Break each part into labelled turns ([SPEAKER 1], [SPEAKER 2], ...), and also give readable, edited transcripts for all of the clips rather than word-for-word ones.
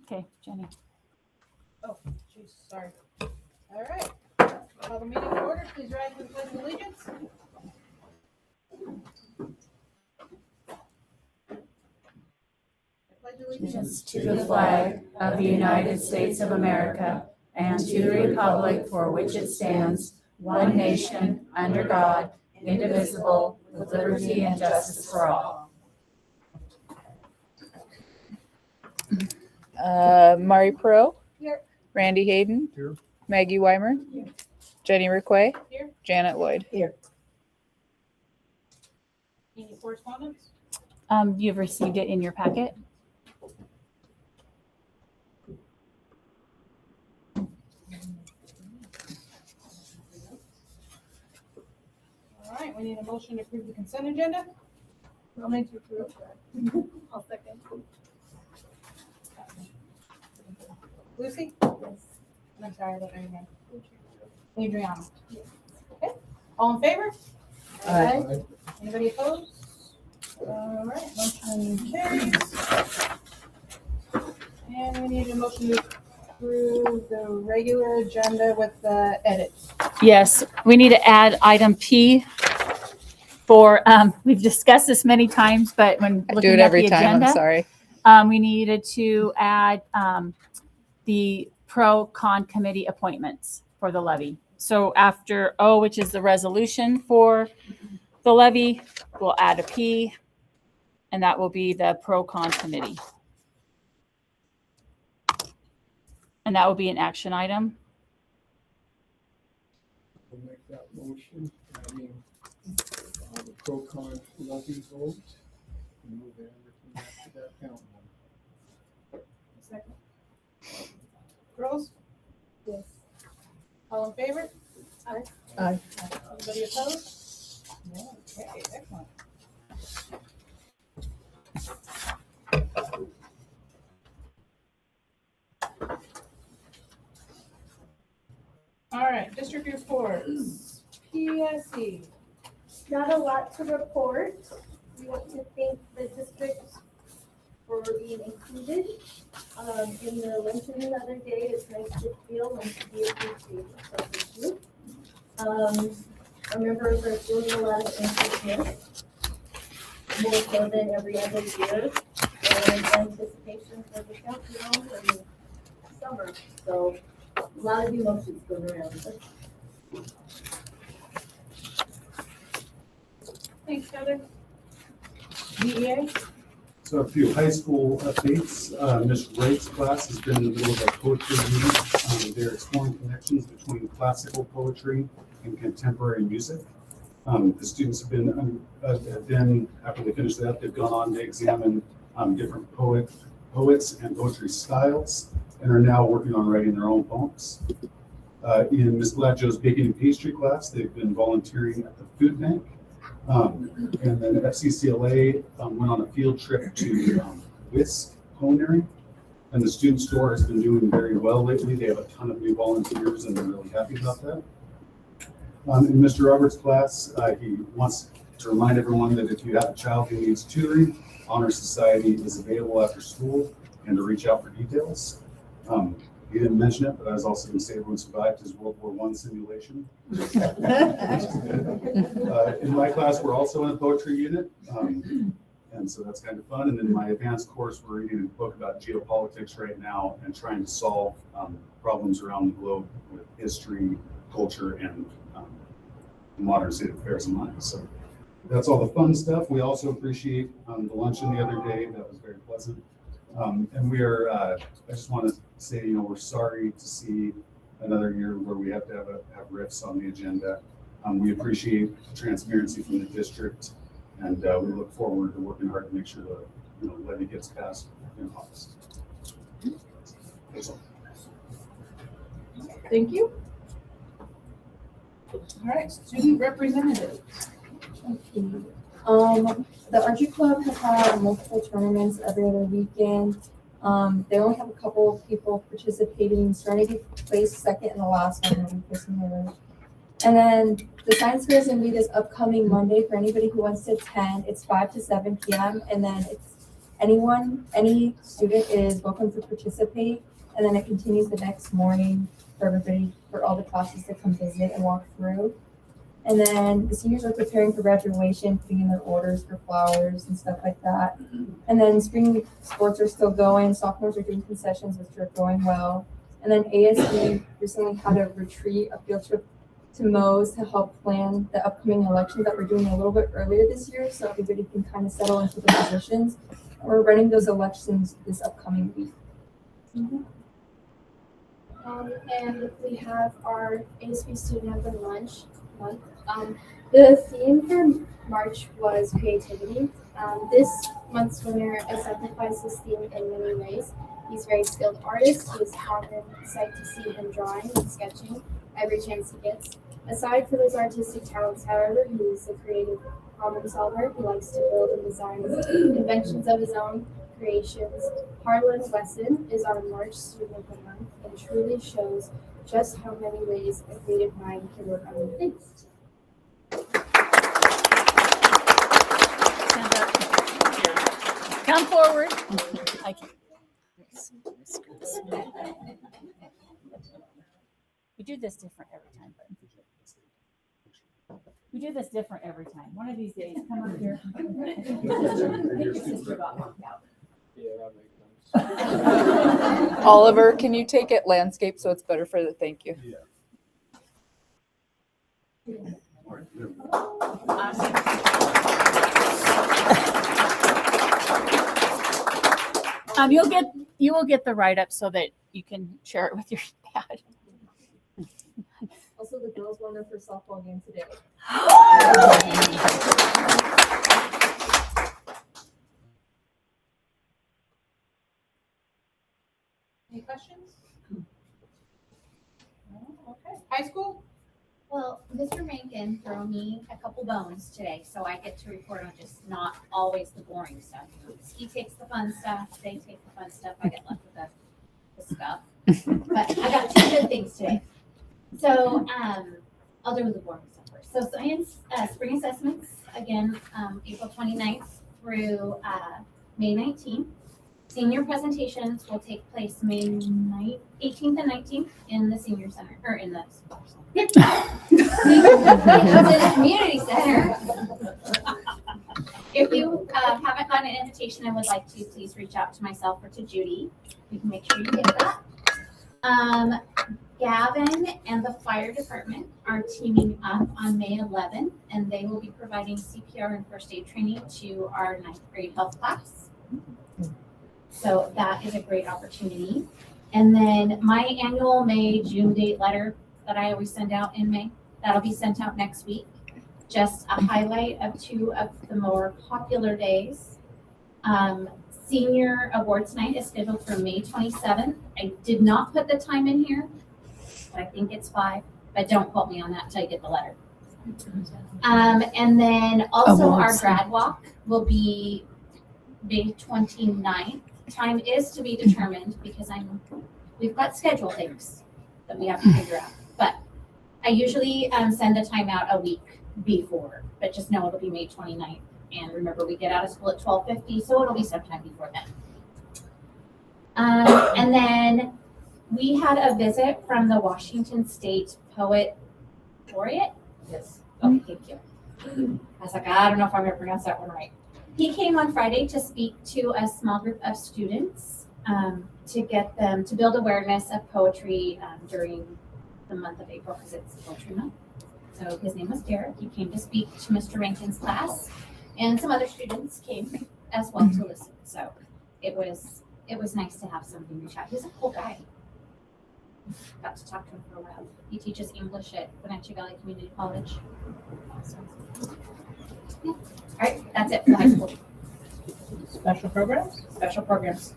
[SPEAKER 1] Okay, Jenny.
[SPEAKER 2] Oh, geez, sorry. All right. Call the meeting to order. Please rise for the pledge of allegiance. I pledge allegiance
[SPEAKER 1] To the flag of the United States of America and to the republic for which it stands, one nation, under God, indivisible, with liberty and justice for all.
[SPEAKER 3] Mari Pro.
[SPEAKER 2] Here.
[SPEAKER 3] Randy Hayden.
[SPEAKER 4] Here.
[SPEAKER 3] Maggie Weimer. Jenny Riquay.
[SPEAKER 2] Here.
[SPEAKER 3] Janet Lloyd.
[SPEAKER 2] Any correspondence?
[SPEAKER 1] You've received it in your packet.
[SPEAKER 2] All right, we need a motion to approve the consent agenda.
[SPEAKER 5] I'll make you approve that. I'll second.
[SPEAKER 2] Lucy? I'm sorry, I don't know your name. Adriana? Okay, all in favor?
[SPEAKER 5] Aye.
[SPEAKER 2] Anybody opposed? All right, motion carries. And we need a motion to approve the regular agenda with the edits.
[SPEAKER 1] Yes, we need to add item P for, we've discussed this many times, but when
[SPEAKER 3] I do
[SPEAKER 1] looking
[SPEAKER 3] it
[SPEAKER 1] at
[SPEAKER 3] every
[SPEAKER 1] the
[SPEAKER 3] time. I'm
[SPEAKER 1] agenda,
[SPEAKER 3] sorry.
[SPEAKER 1] we needed to add the pro-con committee appointments for the levy. So after O, which is the resolution for the levy, we'll add a P, and that will be the pro-con committee. And that will be an action item.
[SPEAKER 4] We'll make that motion, adding the pro-con levy vote, and move everything back to that count one.
[SPEAKER 2] Second. Girls?
[SPEAKER 5] Yes.
[SPEAKER 2] All in favor?
[SPEAKER 5] Aye.
[SPEAKER 3] Aye.
[SPEAKER 2] Anybody opposed? No. Okay, excellent. All right, district reports. PSE.
[SPEAKER 5] Not a lot to report. We want to thank the district for being included in the luncheon the other day. It's nice to feel and to be appreciated. So thank you. Our members are feeling a lot of interest, more so than every other year, and anticipation for the countdown and summer. So a lot of emotions going around.
[SPEAKER 2] Thanks, Heather. DEA.
[SPEAKER 6] So a few high school updates. Ms. Wright's class has been in the middle of a poetry reading. They're exploring connections between classical poetry and contemporary music. The students have been, after they finish that, they've gone on to examine different poets and poetry styles and are now working on writing their own poems. In Ms. Gladjoe's baking and pastry class, they've been volunteering at the food bank. And then FCCLA went on a field trip to Whisk Culinary, and the student store has been doing very well lately. They have a ton of new volunteers, and they're really happy about that. In Mr. Roberts' class, he wants to remind everyone that if you have a child who needs tutoring, Honor Society is available after school, and to reach out for details. He didn't mention it, but I was also going to say everyone survived his World War I simulation. In my class, we're also in a poetry unit, and so that's kind of fun. And then my advanced course, we're reading a book about geopolitics right now and trying to solve problems around the globe with history, culture, and modern state affairs in mind. So that's all the fun stuff. We also appreciate the luncheon the other day. That was very pleasant. And we are, I just want to say, we're sorry to see another year where we have to have riffs on the agenda. We appreciate the transparency from the district, and we look forward to working hard to make sure the levy gets passed in August.
[SPEAKER 2] Thank you. All right, student representative.
[SPEAKER 7] The Archery Club has had multiple tournaments every other weekend. They only have a couple of people participating. Serenity placed second in the last one, and we placed in third. And then the science fair is going to be this upcoming Monday for anybody who wants to attend. It's 5 to 7 p.m. And then it's any student is welcome to participate. And then it continues the next morning for everybody, for all the classes to come visit and walk through. And then the seniors are preparing for graduation, putting in their orders for flowers and stuff like that. And then spring sports are still going. Sophomores are doing concessions, which are going well. And then ASD recently had a retreat, a field trip to Moe's to help plan the upcoming elections that we're doing a little bit earlier this year, so everybody can kind of settle into the positions. And we're running those elections this upcoming week.
[SPEAKER 5] And we have our ASB Student Open Lunch month. The theme for March was creativity. This month's winner exemplifies this theme in many ways. He's a very skilled artist. He is often sight to see him drawing and sketching every chance he gets. Aside from his artistic talents, however, he is a creative problem solver. He likes to build and design inventions of his own creations. Harlan Wesson is our March Student of the Month and truly shows just how many ways a creative mind can work on new things.
[SPEAKER 1] Stand up. Come forward. I can- We do this different every time. We do this different every time. One of these days, come up here. I think your sister got knocked out.
[SPEAKER 4] Yeah, that makes sense.
[SPEAKER 3] Oliver, can you take it landscape so it's better for the thank you?
[SPEAKER 1] You will get the write up so that you can share it with your dad.
[SPEAKER 7] Also, the girls won their first softball game today.
[SPEAKER 2] Any questions? No? Okay. High school?
[SPEAKER 8] Well, Mr. Rankin threw me a couple bones today, so I get to report on just not always the boring stuff. He takes the fun stuff, they take the fun stuff, I get left with the stuff. But I got two good things today. So I'll do the boring stuff first. So science spring assessments, again, April 29th through May 19th. Senior presentations will take place May 18th and 19th in the senior center, or in the community center. If you haven't gotten an invitation and would like to, please reach out to myself or to Judy. We can make sure you get that. Gavin and the fire department are teaming up on May 11th, and they will be providing CPR and first aid training to our 9th grade health class. So that is a great opportunity. And then my annual May-June date letter that I always send out in May, that'll be sent out next week. Just a highlight of two of the more popular days. Senior Awards Night is scheduled for May 27th. I did not put the time in here, but I think it's 5. But don't quote me on that until I get the letter. And then also our
[SPEAKER 3] Awards.
[SPEAKER 8] grad walk will be May 29th. Time is to be determined because we've got schedule things that we have to figure out. But I usually send the time out a week before, but just know it'll be May 29th. And remember, we get out of school at 12:50, so it'll be sometime before then. And then we had a visit from the Washington State Poet Laureate.
[SPEAKER 2] Yes.
[SPEAKER 8] Okay, thank you. I was like, I don't know if I'm gonna pronounce that one right. He came on Friday to speak to a small group of students to get them to build awareness of poetry during the month of April because it's Poetry Month. So his name was Derek. He came to speak to Mr. Rankin's class, and some other students came as well to listen. So it was nice to have somebody reach out. He's a cool guy. Got to talk to him for a while. He teaches English at Wenatchee Valley Community College. Yeah. All right, that's it for high school.
[SPEAKER 2] Special programs?
[SPEAKER 8] Special programs.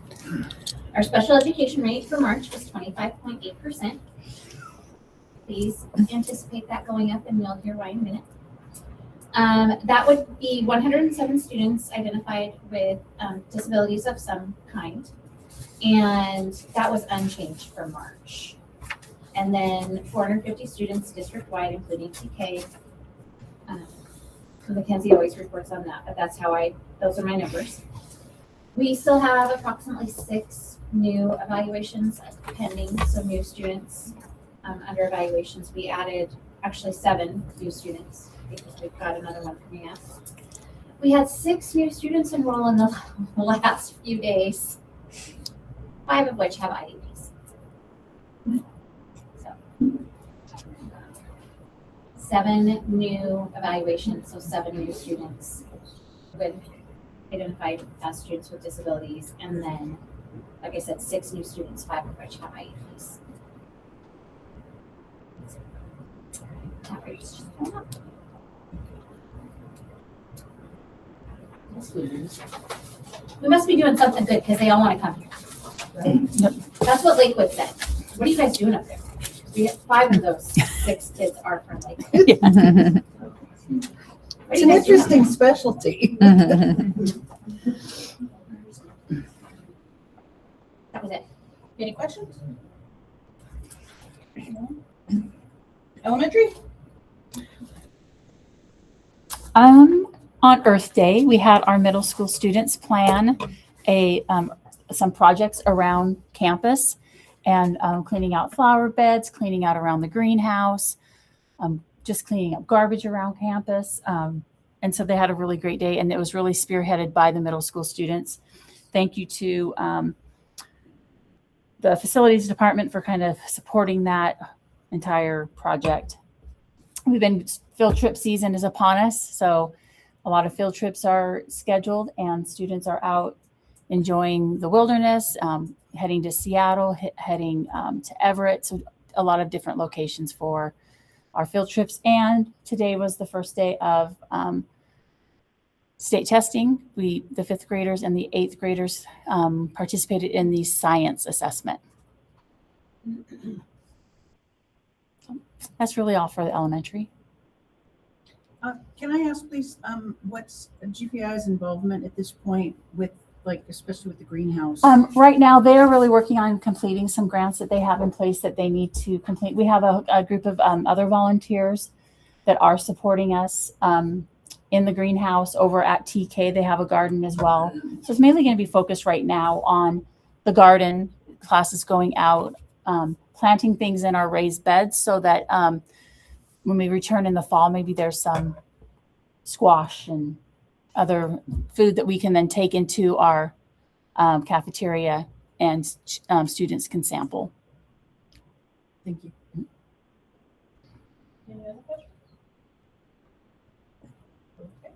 [SPEAKER 8] Our special education rate for March was 25.8%. Please anticipate that going up, and you'll hear why in a minute. That would be 107 students identified with disabilities of some kind, and that was unchanged for March. And then 450 students district-wide, including TK. Mackenzie always reports on that, but those are my numbers. We still have approximately 6 new evaluations pending, so new students under evaluations. We added actually 7 new students because we've got another one coming up. We had 6 new students enroll in the last few days, 5 of which have IEPs. So 7 new evaluations, so 7 new students with identified as students with disabilities, and then, like I said, 6 new students, 5 of which have IEPs. That rate's just going up.
[SPEAKER 4] That's good news.
[SPEAKER 8] We must be doing something good because they all want to come here.
[SPEAKER 1] Yep.
[SPEAKER 8] That's what Lakewood said. What are you guys doing up there? We have 5 of those 6 kids are from Lakewood. What
[SPEAKER 9] It's
[SPEAKER 8] are
[SPEAKER 9] an
[SPEAKER 8] you guys doing up
[SPEAKER 9] interesting
[SPEAKER 8] there?
[SPEAKER 9] specialty.
[SPEAKER 8] That was it.
[SPEAKER 2] Any questions? Elementary?
[SPEAKER 1] On Earth Day, we had our middle school students plan some projects around campus and cleaning out flower beds, cleaning out around the greenhouse, just cleaning up garbage around campus. And so they had a really great day, and it was really spearheaded by the middle school students. Thank you to the facilities department for kind of supporting that entire project. Field trip season is upon us, so a lot of field trips are scheduled, and students are out enjoying the wilderness, heading to Seattle, heading to Everett, so a lot of different locations for our field trips. And today was the first day of state testing. The 5th graders and the 8th graders participated in the science assessment. So that's really all for the elementary.
[SPEAKER 9] Can I ask, please, what's GPI's involvement at this point with, like, especially with the greenhouse?
[SPEAKER 1] Right now, they are really working on completing some grants that they have in place that they need to complete. We have a group of other volunteers that are supporting us in the greenhouse over at TK. They have a garden as well. So it's mainly going to be focused right now on the garden, classes going out, planting things in our raised beds so that when we return in the fall, maybe there's some squash and other food that we can then take into our cafeteria and students can sample.
[SPEAKER 9] Thank you.
[SPEAKER 2] Any other questions? Okay.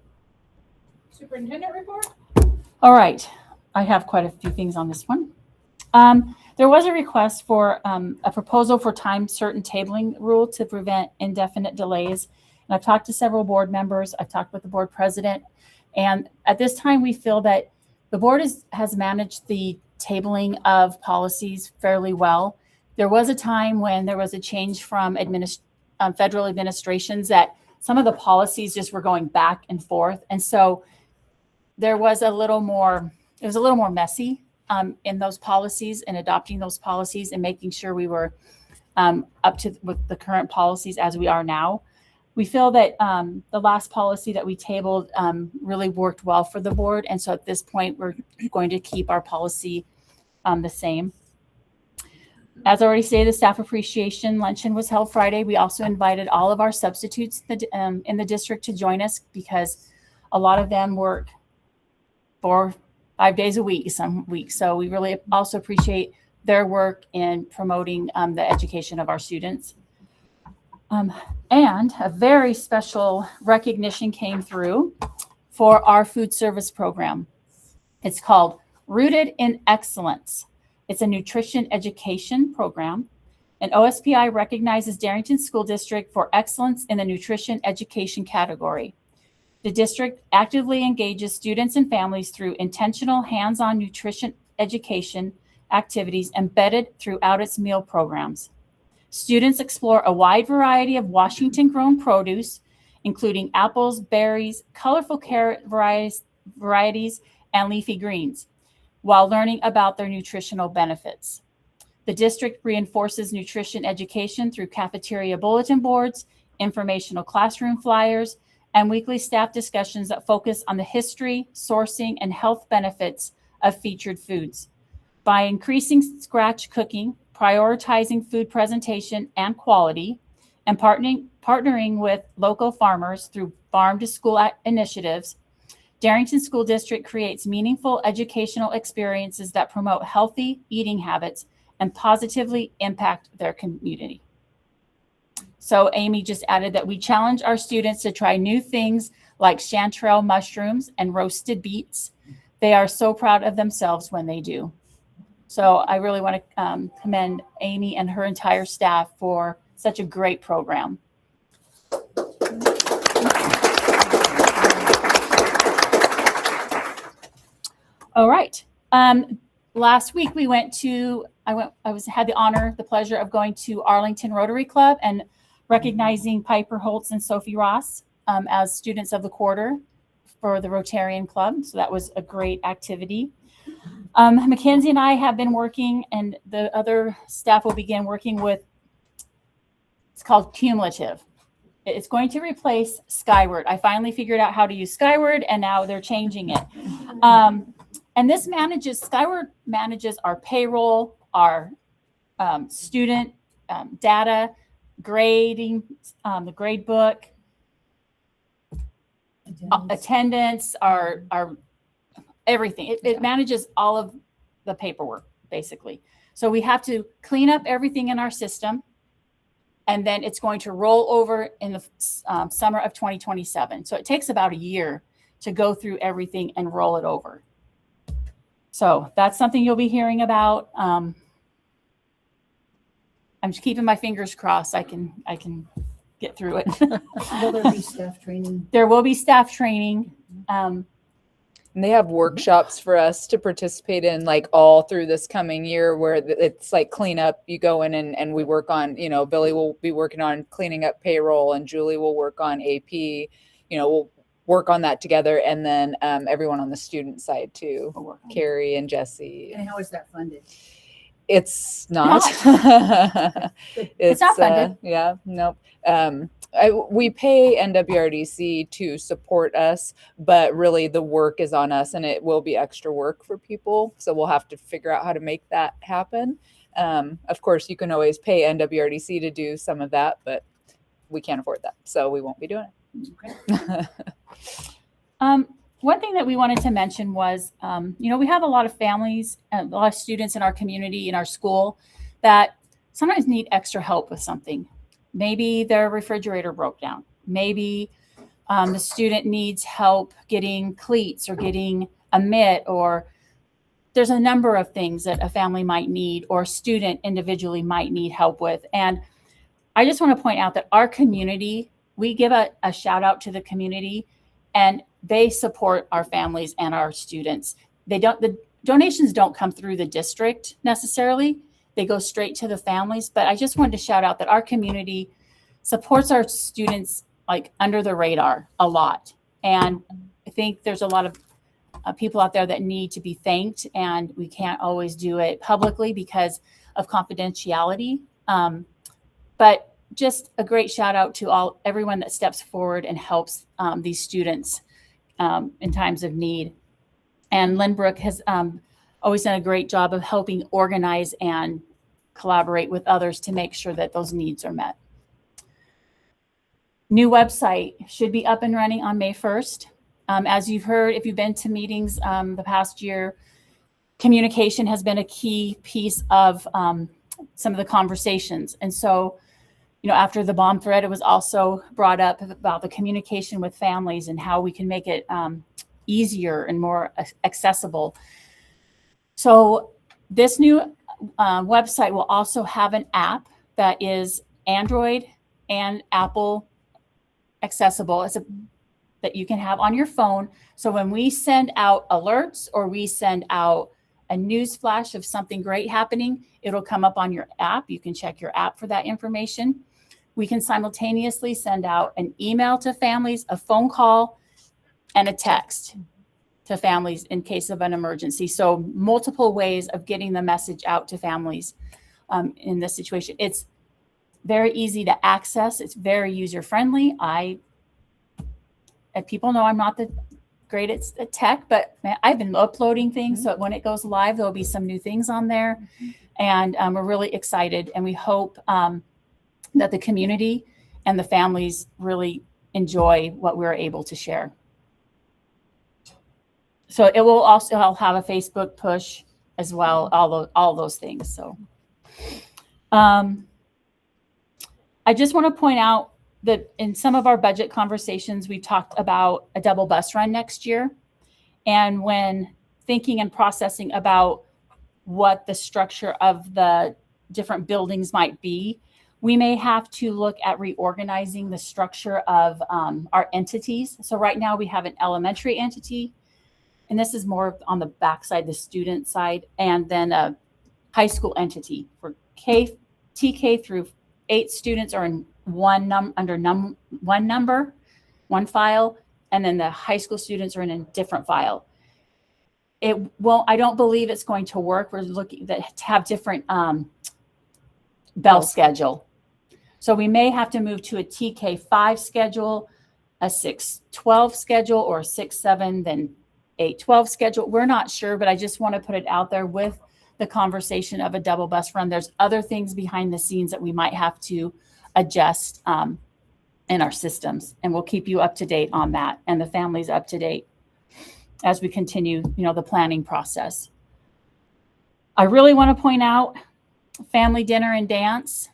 [SPEAKER 2] Superintendent report?
[SPEAKER 1] All right, I have quite a few things on this one. There was a request for a proposal for time certain tabling rule to prevent indefinite delays. And I've talked to several board members. I've talked with the board president. And at this time, we feel that the board has managed the tabling of policies fairly well. There was a time when there was a change from federal administrations that some of the policies just were going back and forth. And so there was it was a little more messy in those policies and adopting those policies and making sure we were up to with the current policies as we are now. We feel that the last policy that we tabled really worked well for the board. And so at this point, we're going to keep our policy the same. As I already stated, the staff appreciation luncheon was held Friday. We also invited all of our substitutes in the district to join us because a lot of them work 4-5 days a week, some weeks. So we really also appreciate their work in promoting the education of our students. And a very special recognition came through for our food service program. It's called Rooted in Excellence. It's a nutrition education program, and OSPI recognizes Darrington School District for excellence in the nutrition education category. The district actively engages students and families through intentional hands-on nutrition education activities embedded throughout its meal programs. Students explore a wide variety of Washington-grown produce, including apples, berries, colorful carrot varieties, and leafy greens, while learning about their nutritional benefits. The district reinforces nutrition education through cafeteria bulletin boards, informational classroom flyers, and weekly staff discussions that focus on the history, sourcing, and health benefits of featured foods. By increasing scratch cooking, prioritizing food presentation and quality, and partnering with local farmers through farm to school initiatives, Darrington School District creates meaningful educational experiences that promote healthy eating habits and positively impact their community. So Amy just added that we challenge our students to try new things like chanterelle mushrooms and roasted beets. They are so proud of themselves when they do. So I really want to commend Amy and her entire staff for such a great program. All right. Last week we went to, had the pleasure of going to Arlington Rotary Club and recognizing Piper Holtz and Sophie Ross as students of the quarter for the Rotarian Club. So that was a great activity. Mackenzie and I have been working, and the other staff will begin working with, it's called Cumulative. It's going to replace Skyward. I finally figured out how to use Skyward, and now they're changing it. And this Skyward manages our payroll, our student data, grading, the grade book, attendance, our everything. It manages all of the paperwork, basically. So we have to clean up everything in our system, and then it's going to roll over in the summer of 2027. So it takes about a year to go through everything and roll it over. So that's something you'll be hearing about. I'm just keeping my fingers crossed. I can get through it.
[SPEAKER 9] Will there be staff training?
[SPEAKER 1] There will be staff training.
[SPEAKER 3] And they have workshops for us to participate in, like all through this coming year, where it's like cleanup. You go in and we work on, Billy will be working on cleaning up payroll, and Julie will work on AP. We'll work on that together. And then everyone on the student side too, Carrie and Jesse.
[SPEAKER 9] And how is that funded?
[SPEAKER 3] It's not.
[SPEAKER 1] It's not funded.
[SPEAKER 3] Yeah, nope. We pay NWRDC to support us, but really the work is on us, and it will be extra work for people. So we'll have to figure out how to make that happen. Of course, you can always pay NWRDC to do some of that, but we can't afford that, so we won't be doing it.
[SPEAKER 9] Okay.
[SPEAKER 1] One thing that we wanted to mention was, we have a lot of families and a lot of students in our community, in our school, that sometimes need extra help with something. Maybe their refrigerator broke down. Maybe the student needs help getting cleats or getting a mitt, or there's a number of things that a family might need or a student individually might need help with. And I just want to point out that our community, we give a shout out to the community, and they support our families and our students. The donations don't come through the district necessarily. They go straight to the families. But I just wanted to shout out that our community supports our students like under the radar a lot. And I think there's a lot of people out there that need to be thanked, and we can't always do it publicly because of confidentiality. But just a great shout out to everyone that steps forward and helps these students in times of need. And Lynbrook has always done a great job of helping organize and collaborate with others to make sure that those needs are met. New website should be up and running on May 1st. As you've heard, if you've been to meetings the past year, communication has been a key piece of some of the conversations. And so, after the bomb threat, it was also brought up about the communication with families and how we can make it easier and more accessible. So this new website will also have an app that is Android and Apple accessible. That you can have on your phone. So when we send out alerts or we send out a news flash of something great happening, it'll come up on your app. You can check your app for that information. We can simultaneously send out an email to families, a phone call, and a text to families in case of an emergency. So multiple ways of getting the message out to families in this situation. It's very easy to access. It's very user-friendly. People know I'm not the great at tech, but man, I've been uploading things. So when it goes live, there'll be some new things on there. And we're really excited. And we hope that the community and the families really enjoy what we're able to share. So it will also, I'll have a Facebook push as well, all those things. So I just want to point out that in some of our budget conversations, we talked about a double bus run next year. And when thinking and processing about what the structure of the different buildings might be, we may have to look at reorganizing the structure of our entities. So right now we have an elementary entity, and this is more on the backside, the student side, and then a high school entity for TK through 8 students are in one file, and then the high school students are in a different file. It won't, I don't believe it's going to work. We're looking to have different bell schedule. So we may have to move to a TK5 schedule, a 6-12 schedule, or a 6-7, then 8-12 schedule. We're not sure, but I just want to put it out there with the conversation of a double bus run. There's other things behind the scenes that we might have to adjust in our systems, and we'll keep you up to date on that and the families up to date as we continue, the planning process. I really want to point out family dinner and dance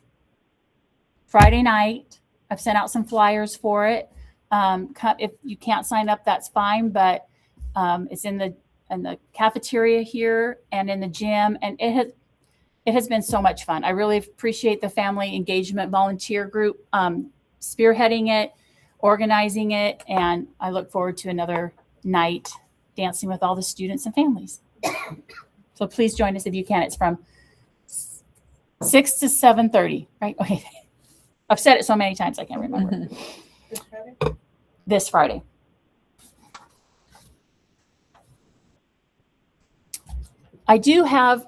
[SPEAKER 1] Friday night. I've sent out some flyers for it. If you can't sign up, that's fine, but it's in the cafeteria here and in the gym, and it has been so much fun. I really appreciate the family engagement volunteer group spearheading it, organizing it, and I look forward to another night dancing with all the students and families. So please join us if you can. It's from 6 to 7:30, right? Okay. I've said it so many times I can't remember.
[SPEAKER 2] This Friday?
[SPEAKER 1] This Friday. I do have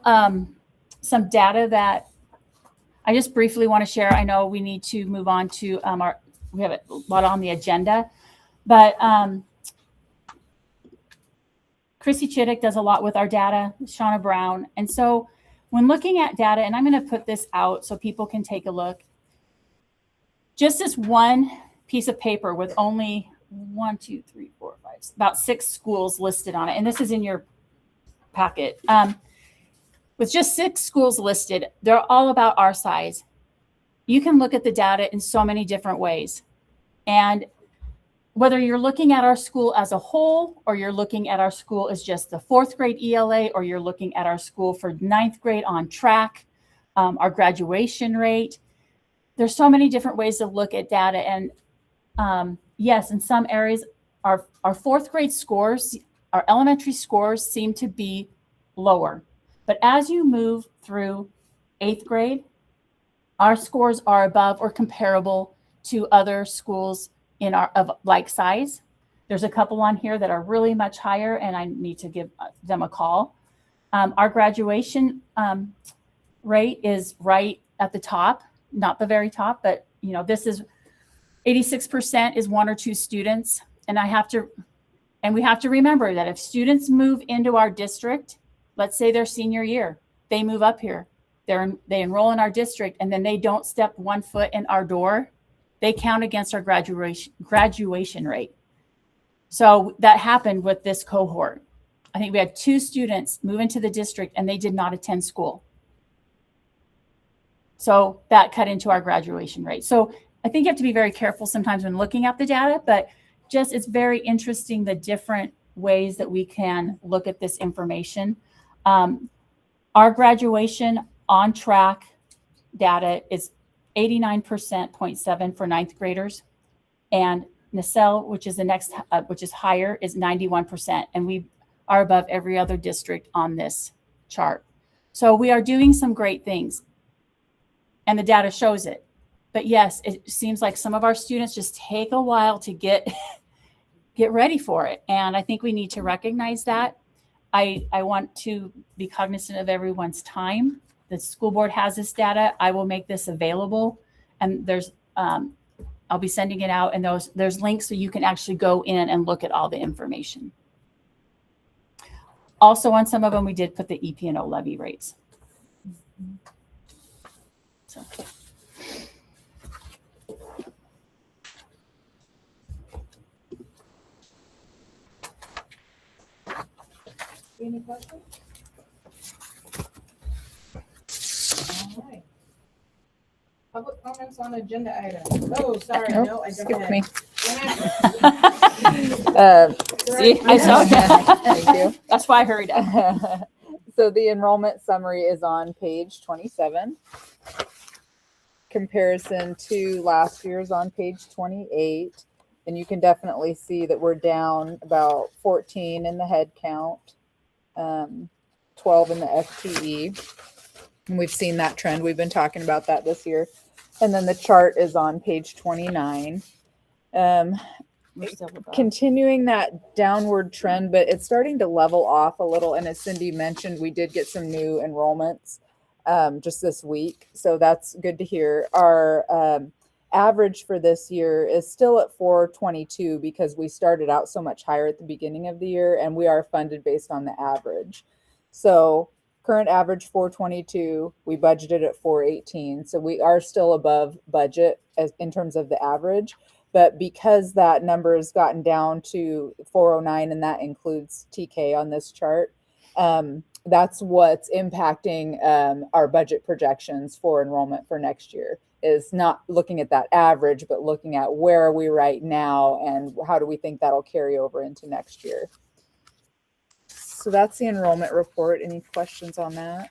[SPEAKER 1] some data that I just briefly want to share. I know we need to move on to we have a lot on the agenda, but Chrissy Chittick does a lot with our data, Shauna Brown. And so when looking at data, and I'm going to put this out so people can take a look, just this one piece of paper with only 1, 2, 3, 4, 5, about 6 schools listed on it. And this is in your packet. With just 6 schools listed, they're all about our size. You can look at the data in so many different ways. And whether you're looking at our school as a whole, or you're looking at our school as just the 4th grade ELA, or you're looking at our school for 9th grade on track, our graduation rate, there's so many different ways to look at data. And yes, in some areas, our 4th grade scores, our elementary scores seem to be lower. But as you move through 8th grade, our scores are above or comparable to other schools in our of like size. There's a couple on here that are really much higher, and I need to give them a call. Our graduation rate is right at the top, not the very top, but this is 86% is 1 or 2 students. And we have to remember that if students move into our district, let's say their senior year, they move up here, they enroll in our district, and then they don't step 1 foot in our door, they count against our graduation rate. So that happened with this cohort. I think we had 2 students move into the district and they did not attend school. So that cut into our graduation rate. So I think you have to be very careful sometimes when looking at the data, but just it's very interesting the different ways that we can look at this information. Our graduation on track data is 89.7% for 9th graders, and Nacelle, which is the next, which is higher, is 91%, and we are above every other district on this chart. So we are doing some great things, and the data shows it. But yes, it seems like some of our students just take a while to get ready for it, and I think we need to recognize that. I want to be cognizant of everyone's time. The school board has this data. I will make this available, and there's I'll be sending it out, and there's links so you can actually go in and look at all the information. Also on some of them, we did put the EP&O levy rates. So.
[SPEAKER 2] Any questions? All right. Public comments on agenda items. Oh, sorry,
[SPEAKER 3] Nope,
[SPEAKER 2] no, I don't
[SPEAKER 3] skipped
[SPEAKER 2] have.
[SPEAKER 3] me.
[SPEAKER 2] Vanessa.
[SPEAKER 1] See, I saw
[SPEAKER 3] Thank you.
[SPEAKER 1] That's why I hurried up.
[SPEAKER 3] So the enrollment summary is on page 27. Comparison to last year's on page 28. And you can definitely see that we're down about 14 in the head count, 12 in the FTE. And we've seen that trend. We've been talking about that this year. And then the chart is on page 29.
[SPEAKER 1] We're still above.
[SPEAKER 3] Continuing that downward trend, but it's starting to level off a little. And as Cindy mentioned, we did get some new enrollments just this week. So that's good to hear. Our average for this year is still at 422 because we started out so much higher at the beginning of the year, and we are funded based on the average. So current average 422, we budgeted at 418. So we are still above budget as in terms of the average. But because that number has gotten down to 409, and that includes TK on this chart, that's what's impacting our budget projections for enrollment for next year, is not looking at that average, but looking at where are we right now and how do we think that'll carry over into next year. So that's the enrollment report. Any questions on that?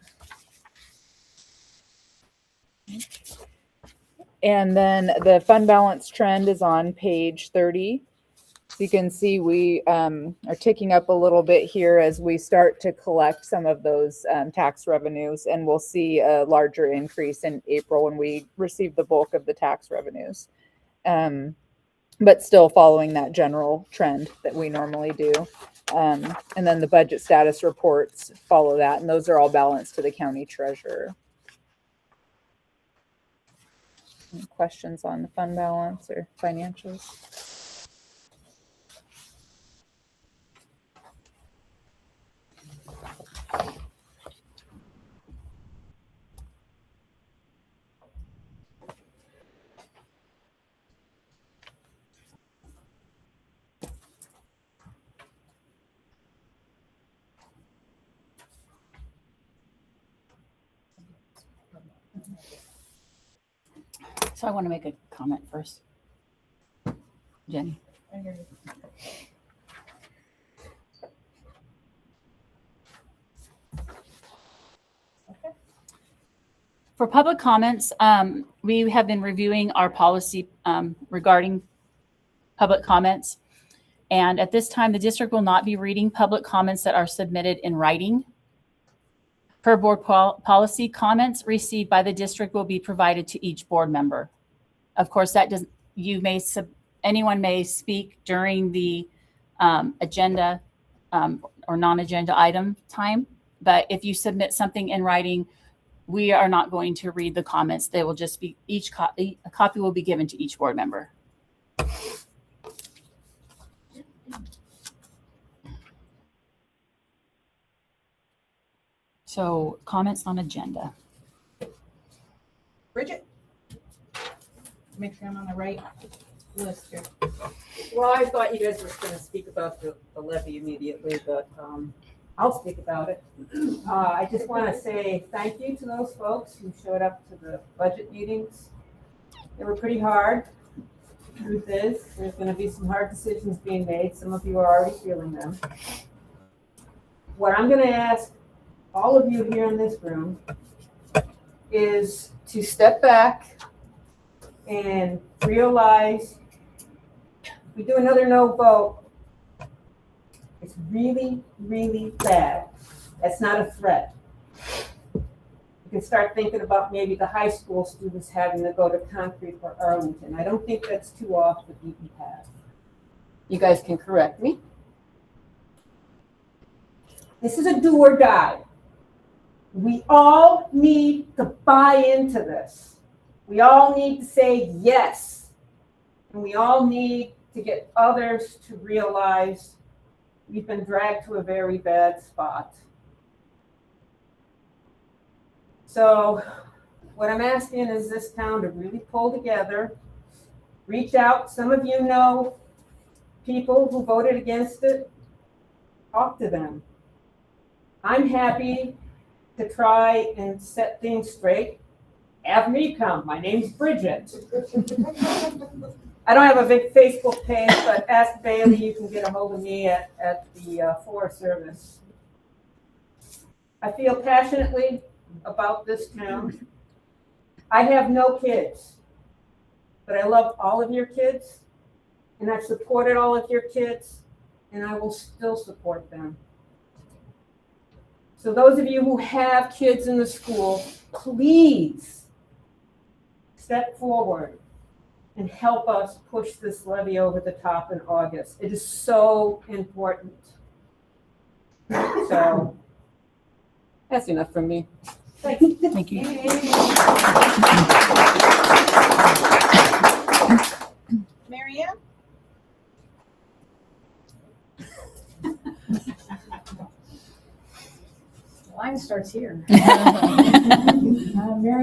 [SPEAKER 3] And then the fund balance trend is on page 30. So you can see we are ticking up a little bit here as we start to collect some of those tax revenues, and we'll see a larger increase in April when we receive the bulk of the tax revenues. But still following that general trend that we normally do. And then the budget status reports follow that, and those are all balanced to the county treasurer. Any questions on the fund balance or financials?
[SPEAKER 1] So I want to make a comment first. Jenny.
[SPEAKER 2] I hear you. Okay.
[SPEAKER 1] For public comments, we have been reviewing our policy regarding public comments. And at this time, the district will not be reading public comments that are submitted in writing. Per board policy, comments received by the district will be provided to each board member. Of course, that doesn't, anyone may speak during the agenda or non-agenda item time. But if you submit something in writing, we are not going to read the comments. They will just be a copy will be given to each board member. So comments on agenda.
[SPEAKER 2] Bridget? Make sure I'm on the right list here.
[SPEAKER 10] Well, I thought you guys were going to speak about the levy immediately, but I'll speak about it. I just want to say thank you to those folks who showed up to the budget meetings. They were pretty hard. The truth is, there's going to be some hard decisions being made. Some of you are already feeling them. What I'm going to ask all of you here in this room is to step back and realize if we do another no vote, it's really, really bad. That's not a threat. You can start thinking about maybe the high school students having to go to Concrete or Arlington. I don't think that's too off the beaten path. You guys can correct me. This is a do or die. We all need to buy into this. We all need to say yes. And we all need to get others to realize we've been dragged to a very bad spot. So what I'm asking is this town to really pull together, reach out. Some of you know people who voted against it. Talk to them. I'm happy to try and set things straight. Have me come. My name's Bridget. I don't have a big Facebook page, but ask Bailey. You can get a hold of me at the Forest Service. I feel passionately about this town. I have no kids, but I love all of your kids, and I've supported all of your kids, and I will still support them. So those of you who have kids in the school, please step forward and help us push this levy over the top in August. It is so important. So that's enough from me.
[SPEAKER 1] Thank you.
[SPEAKER 9] Mary Ann?
[SPEAKER 11] Mine starts here. Mary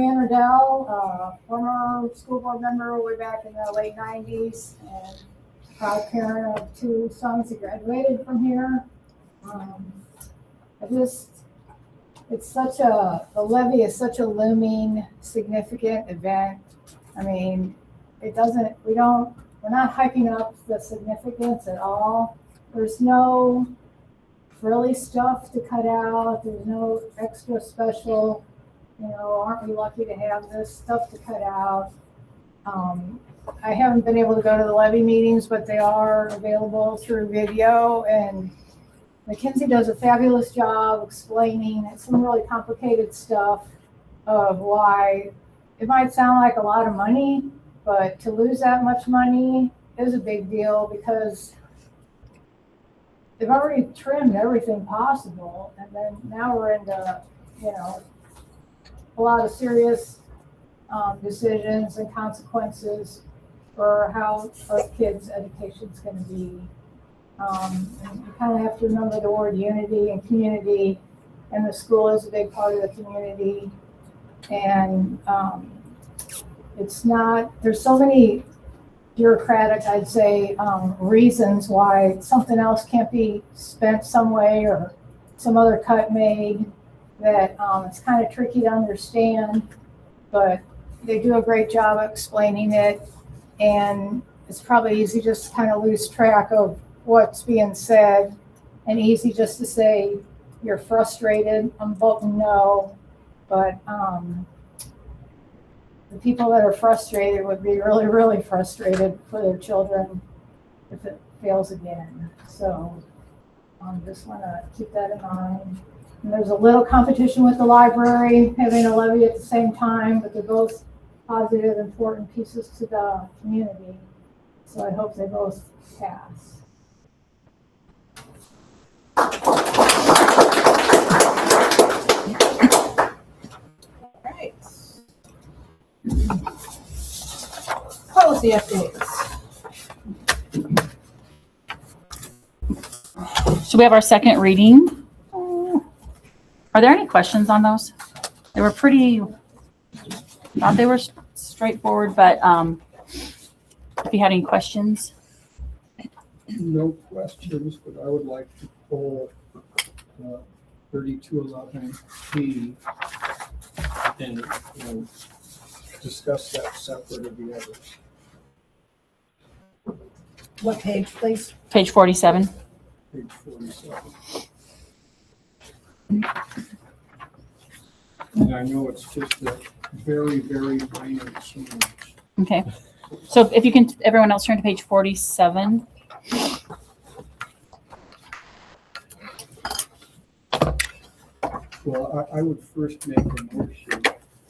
[SPEAKER 11] Ann Riddell, former school board member way back in the late 90s, and proud parent of 2 sons that graduated from here. The levy is such a looming, significant event. I mean, we're not hyping up the significance at all. There's no frilly stuff to cut out. There's no extra special, aren't we lucky to have this stuff to cut out. I haven't been able to go to the levy meetings, but they are available through video, and Mackenzie does a fabulous job explaining some really complicated stuff of why it might sound like a lot of money, but to lose that much money is a big deal because they've already trimmed everything possible, and then now we're into, a lot of serious decisions and consequences for how our kids' education is going to be. And you kind of have to remember the word unity and community, and the school is a big part of the community. And there's so many bureaucratic, I'd say, reasons why something else can't be spent some way or some other cut made that it's kind of tricky to understand, but they do a great job of explaining it, and it's probably easy just to kind of lose track of what's being said, and easy just to say you're frustrated, I'm voting no, but the people that are frustrated would be really, really frustrated for their children if it fails again. So just want to keep that in mind. And there's a little competition with the library, having a levy at the same time, but they're both positive, important pieces to the community. So I hope they both pass.
[SPEAKER 9] All right. Policy updates.
[SPEAKER 1] So we have our second reading. Are there any questions on those? They were thought they were straightforward, but if you had any questions.
[SPEAKER 4] No questions, but I would like to pull 3211P and discuss that separate of the others.
[SPEAKER 9] What page, please?
[SPEAKER 1] Page 47.
[SPEAKER 4] Page 47. And I know it's just a very, very minor change.
[SPEAKER 1] Okay. So if you can, everyone else turn to page 47.
[SPEAKER 4] Well, I would first make a motion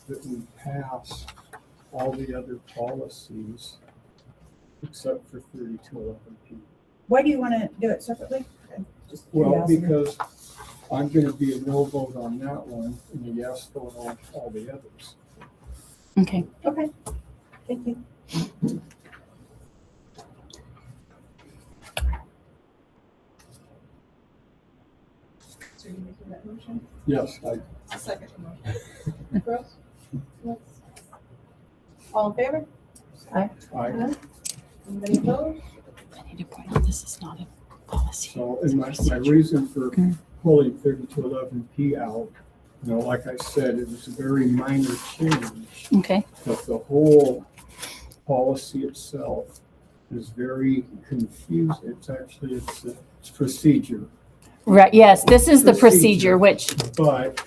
[SPEAKER 4] that we pass all the other policies except for 3211P.
[SPEAKER 9] Why do you want to do it separately? Just
[SPEAKER 4] Well,
[SPEAKER 9] curiosity.
[SPEAKER 4] because I'm gonna be a no vote on that one and a yes vote on all the others.
[SPEAKER 1] Okay.
[SPEAKER 9] Okay, thank you.
[SPEAKER 4] Yes,
[SPEAKER 2] I'll second the motion. Rose? All in favor?
[SPEAKER 4] I,
[SPEAKER 2] Anybody opposed?
[SPEAKER 1] I need to point out this is not a policy.
[SPEAKER 4] so, and my reason for pulling 3211P out, you know, like I said, it was a very minor change,
[SPEAKER 1] Okay.
[SPEAKER 4] but the whole policy itself is very confusing. It's actually, it's procedure.
[SPEAKER 1] Right, yes, this is the procedure,
[SPEAKER 4] Procedure.
[SPEAKER 1] which,
[SPEAKER 4] But,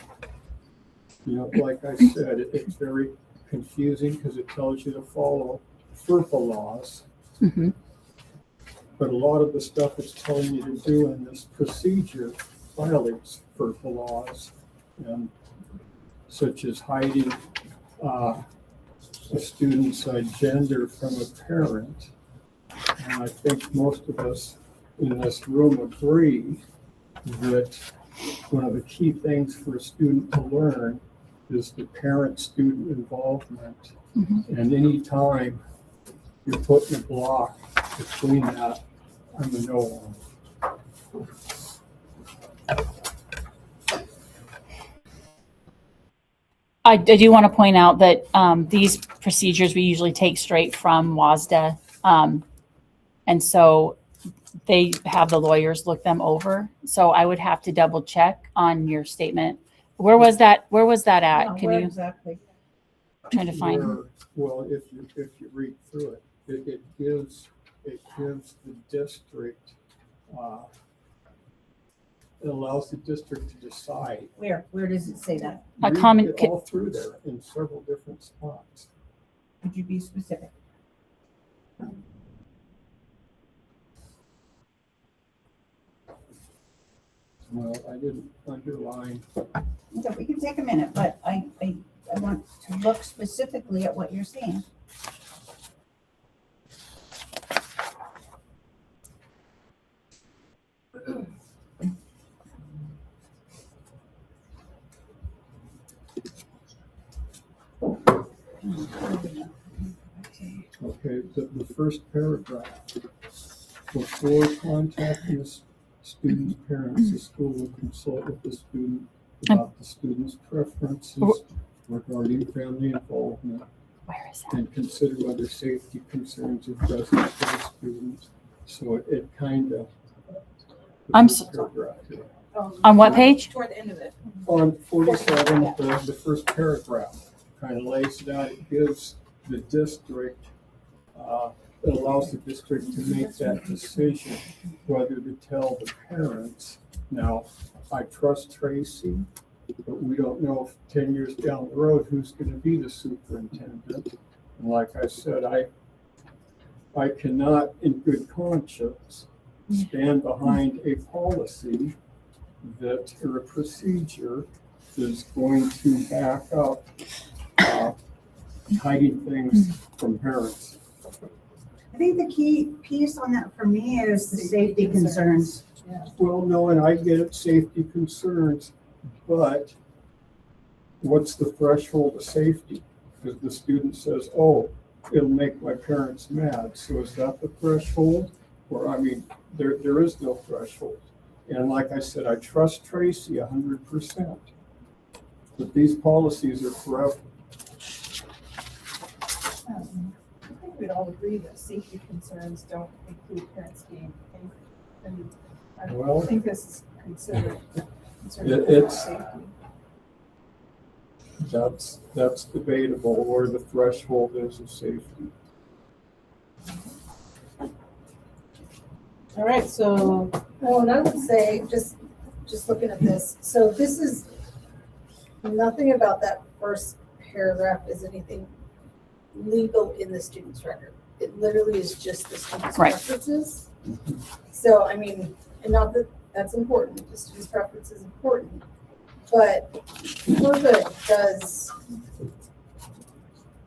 [SPEAKER 4] you know, like I said, it's very confusing because it tells you to follow FERPA laws.
[SPEAKER 1] Mhm.
[SPEAKER 4] But a lot of the stuff it's telling you to do in this procedure violates FERPA laws. Such as hiding a student's gender from a parent. And I think most of us in this room agree that one of the key things for a student to learn is the parent-student involvement.
[SPEAKER 1] Mhm.
[SPEAKER 4] And any time you're putting a block between that, I'm a no one.
[SPEAKER 1] I do want to point out that these procedures we usually take straight from WASDA. And so they have the lawyers look them over. So I would have to double check on your statement. Where was that at? Can
[SPEAKER 9] Where
[SPEAKER 1] you,
[SPEAKER 9] exactly?
[SPEAKER 1] trying to find?
[SPEAKER 4] Well, if you read through it, it gives the district, it allows the district to decide.
[SPEAKER 9] Where does it say that?
[SPEAKER 1] A
[SPEAKER 4] Read
[SPEAKER 1] common
[SPEAKER 4] it all through there in several different spots.
[SPEAKER 9] Could you be specific?
[SPEAKER 4] Well, I didn't underline.
[SPEAKER 9] Okay, we can take a minute, but I want to look specifically at what you're saying.
[SPEAKER 4] Okay, the first paragraph. Before contacting the student's parents, the school will consult with the student about the student's preferences regarding family involvement
[SPEAKER 1] Where is that?
[SPEAKER 4] and consider whether safety concerns are present for the student. So it kind of.
[SPEAKER 1] I'm s- On what page?
[SPEAKER 2] Toward the end of it.
[SPEAKER 4] On 47, the first paragraph kind of lays it out. It gives the district, it allows the district to make that decision whether to tell the parents. Now, I trust Tracy, but we don't know if 10 years down the road who's going to be the superintendent. And like I said, I cannot in good conscience stand behind a policy that, or a procedure is going to back up hiding things from parents.
[SPEAKER 9] I think the key piece on that for me is the safety concerns.
[SPEAKER 4] Well, no, and I get it, safety concerns, but what's the threshold of safety? Because the student says, oh, it'll make my parents mad. So is that the threshold? Or, I mean, there is no threshold. And like I said, I trust Tracy 100%. But these policies are forever.
[SPEAKER 2] I think we'd all agree that safety concerns don't include parents being angry. And I
[SPEAKER 4] Well,
[SPEAKER 2] think this is considered.
[SPEAKER 4] it's-
[SPEAKER 2] Safety.
[SPEAKER 4] That's debatable, where the threshold is of safety.
[SPEAKER 2] All right, so
[SPEAKER 11] Well, and I would say, just looking at this, so this is, nothing about that first paragraph is anything legal in the student's record. It literally is just the student's
[SPEAKER 1] Right.
[SPEAKER 11] preferences. So, I mean, and not that that's important, the student's preference is important, but FERPA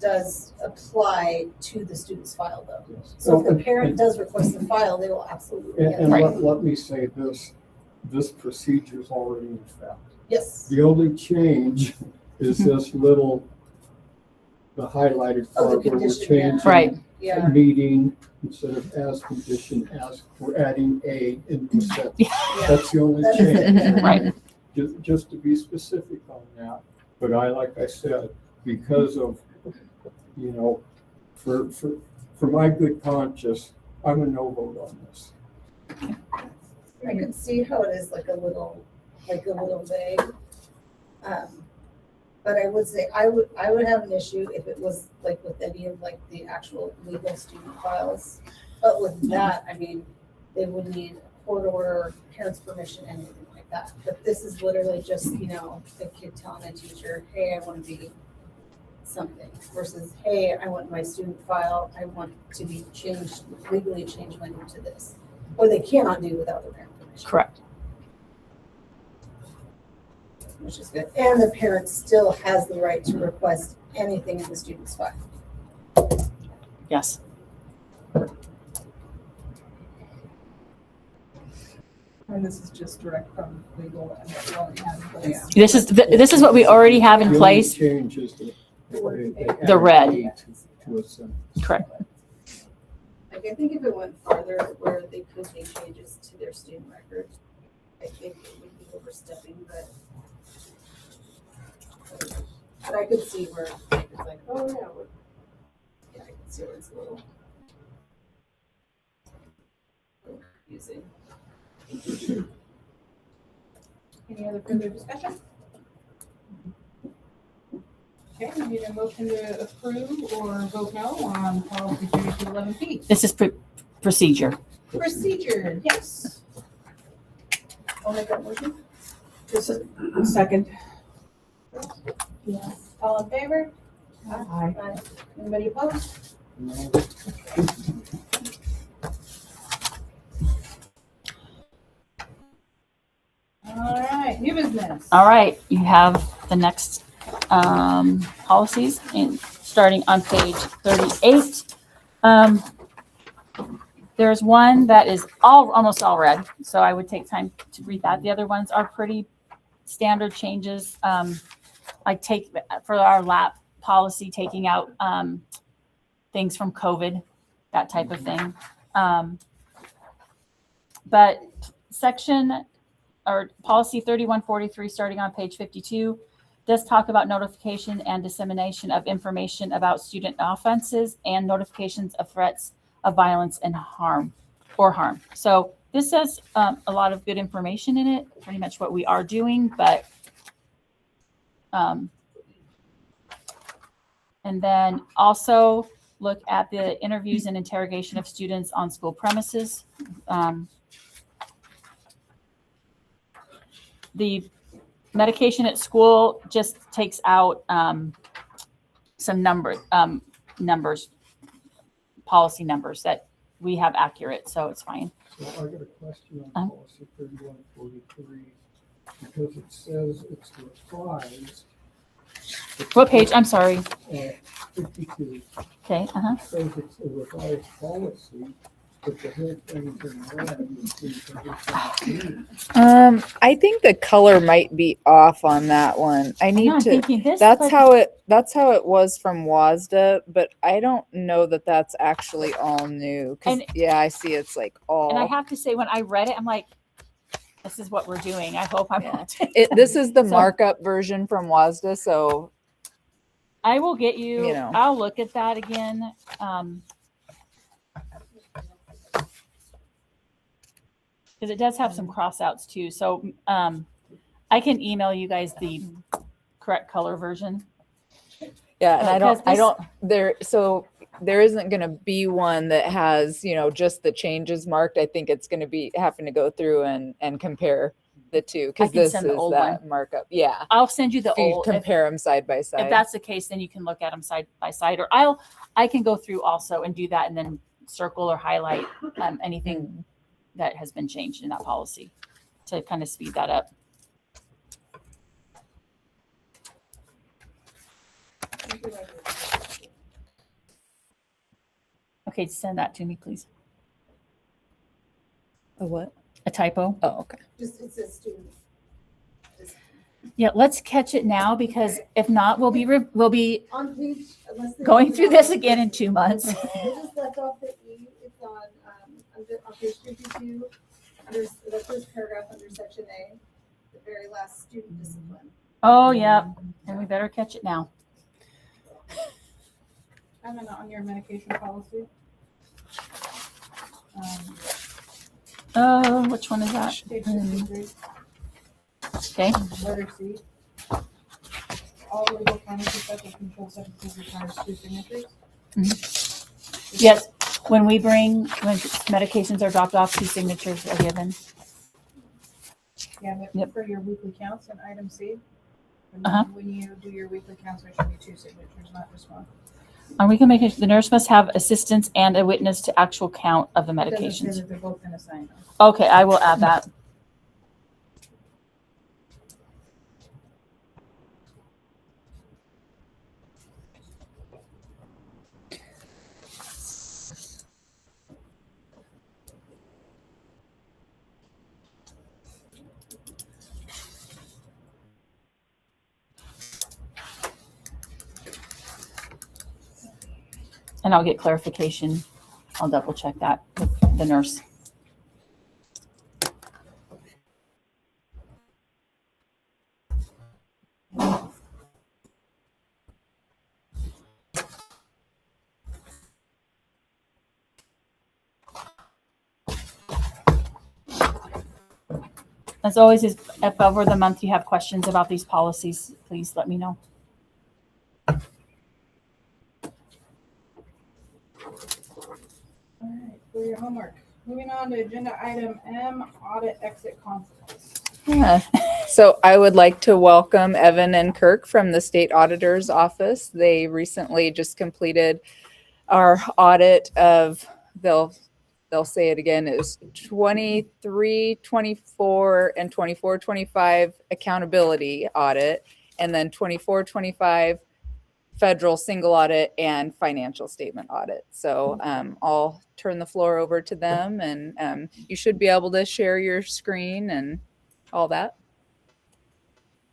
[SPEAKER 11] does apply to the student's file though. So if the parent does request the file, they will absolutely get
[SPEAKER 4] And
[SPEAKER 11] it.
[SPEAKER 4] let me say this procedure is already in effect.
[SPEAKER 11] Yes.
[SPEAKER 4] The only change is this little, the highlighted
[SPEAKER 11] Oh, the
[SPEAKER 4] part where we're
[SPEAKER 11] condition, yeah.
[SPEAKER 4] changing.
[SPEAKER 1] Right.
[SPEAKER 11] Yeah.
[SPEAKER 4] Meeting, instead of as condition, as, we're adding a in the sentence.
[SPEAKER 1] Yeah.
[SPEAKER 4] That's the only
[SPEAKER 11] That is
[SPEAKER 4] change.
[SPEAKER 11] it.
[SPEAKER 1] Right.
[SPEAKER 4] just to be specific on that. But like I said, because of, you know, for my good conscience, I'm a no vote on this.
[SPEAKER 2] I could see how it is like a little vague. But I would say, I would have an issue if it was like with any of like the actual legal student files. But with that, I mean, they would need a court order, parents' permission, anything like that. But this is literally just, you know, the kid telling a teacher, hey, I want to be something, versus, hey, I want my student file, I want to be changed, legally changed language to this. Or they cannot do without the parent permission.
[SPEAKER 1] Correct.
[SPEAKER 2] Which is good. And the parent still has the right to request anything in the student's file.
[SPEAKER 1] Yes.
[SPEAKER 2] And this is just direct from legal and what we already have in place.
[SPEAKER 1] This is what we already have in
[SPEAKER 4] The only
[SPEAKER 1] place.
[SPEAKER 4] change is the
[SPEAKER 1] The red.
[SPEAKER 4] To a sentence.
[SPEAKER 1] Correct.
[SPEAKER 2] Like, I think if it went farther where they could make changes to their student record, I think it would be overstepping, but I could see where it's like, oh, yeah, I can see where it's a little confusing. Any other further discussion? Okay, we need a motion to approve or vote no on policy 3211P.
[SPEAKER 1] This is procedure.
[SPEAKER 2] Procedure, yes. I'll make that motion. Just a second. Yes. All in favor? Aye. Anybody opposed?
[SPEAKER 4] No.
[SPEAKER 2] All right, new business.
[SPEAKER 1] All right, you have the next policies starting on page 38. There's one that is almost all red, so I would take time to read that. The other ones are pretty standard changes. I take for our LAP policy, taking out things from COVID, that type of thing. But section or policy 3143, starting on page 52, does talk about notification and dissemination of information about student offenses and notifications of threats of violence and harm. So this has a lot of good information in it, pretty much what we are doing, but and then also look at the interviews and interrogation of students on school premises. The medication at school just takes out some numbers, policy numbers that we have accurate, so it's fine.
[SPEAKER 4] So I got a question on policy 3143, because it says it's reprised.
[SPEAKER 1] What page? I'm sorry.
[SPEAKER 4] 52.
[SPEAKER 1] Okay,
[SPEAKER 4] Says it's a revised policy, but the whole thing's in red.
[SPEAKER 3] I think the color might be off on that one. I need
[SPEAKER 1] I'm
[SPEAKER 3] to.
[SPEAKER 1] thinking this.
[SPEAKER 3] That's
[SPEAKER 1] but-
[SPEAKER 3] how it was from WASDA, but I don't know that that's actually all new. 'Cause,
[SPEAKER 1] And-
[SPEAKER 3] yeah, I see it's like all.
[SPEAKER 1] And I have to say, when I read it, I'm like, this is what we're doing. I hope I'm
[SPEAKER 3] Yeah.
[SPEAKER 1] not.
[SPEAKER 3] This is the
[SPEAKER 1] So-
[SPEAKER 3] markup version from WASDA, so
[SPEAKER 1] I will get you,
[SPEAKER 3] You know.
[SPEAKER 1] I'll look at that again. Because it does have some crossouts too. So I can email you guys the correct color version.
[SPEAKER 3] yeah, and
[SPEAKER 1] Because
[SPEAKER 3] there isn't going to be one that has, just the changes marked. I think it's going to be having to go through and compare the two,
[SPEAKER 1] I
[SPEAKER 3] because
[SPEAKER 1] can
[SPEAKER 3] this
[SPEAKER 1] send
[SPEAKER 3] is
[SPEAKER 1] the old
[SPEAKER 3] that markup. Yeah.
[SPEAKER 1] I'll send you the
[SPEAKER 3] So you
[SPEAKER 1] old.
[SPEAKER 3] compare them side by side.
[SPEAKER 1] If that's the case, then you can look at them side by side, or I can go through also and do that and then circle or highlight anything that has been changed in that policy to kind of speed that up. Okay, send that to me, please.
[SPEAKER 3] A what?
[SPEAKER 1] A typo.
[SPEAKER 3] Oh, okay.
[SPEAKER 2] Just, it says student.
[SPEAKER 1] Yeah, let's catch it now, because if not, we'll be
[SPEAKER 2] On page, unless. they-
[SPEAKER 1] going through this again in 2 months.
[SPEAKER 2] I just left off the E, it's on page 52, under the first paragraph under section A, the very last
[SPEAKER 1] Oh, yeah, and we better catch it now.
[SPEAKER 9] And then on your medication policy.
[SPEAKER 1] Which one is that?
[SPEAKER 9] Page 63,
[SPEAKER 1] Okay,
[SPEAKER 9] letter C. All legal pharmacy special controlled substances requires 2 signatures.
[SPEAKER 1] yes, when medications are dropped off, 2 signatures are given.
[SPEAKER 9] Yeah, but
[SPEAKER 1] Yep.
[SPEAKER 9] for your weekly counts in item C.
[SPEAKER 1] Uh-huh.
[SPEAKER 9] When you do your weekly counts, there should be 2 signatures, not just 1.
[SPEAKER 1] On weekly medication, the nurse must have assistance and a witness to actual count of the
[SPEAKER 9] It doesn't say
[SPEAKER 1] medications.
[SPEAKER 9] that they're both gonna sign off.
[SPEAKER 1] Okay, I will add that. And I'll get clarification. I'll double check that with the nurse. As always, if over the month you have questions about these policies, please let me know.
[SPEAKER 9] All right, for your homework. Moving on to agenda item M, audit exit conflicts.
[SPEAKER 3] Yeah. So I would like to welcome Evan and Kirk from the State Auditor's Office. They recently just completed our audit of, they'll say it again, it was 23, 24, and 24, 25 accountability audit, and then 24, 25 federal single audit and financial statement audit. So I'll turn the floor over to them, and you should be able to share your screen and all that.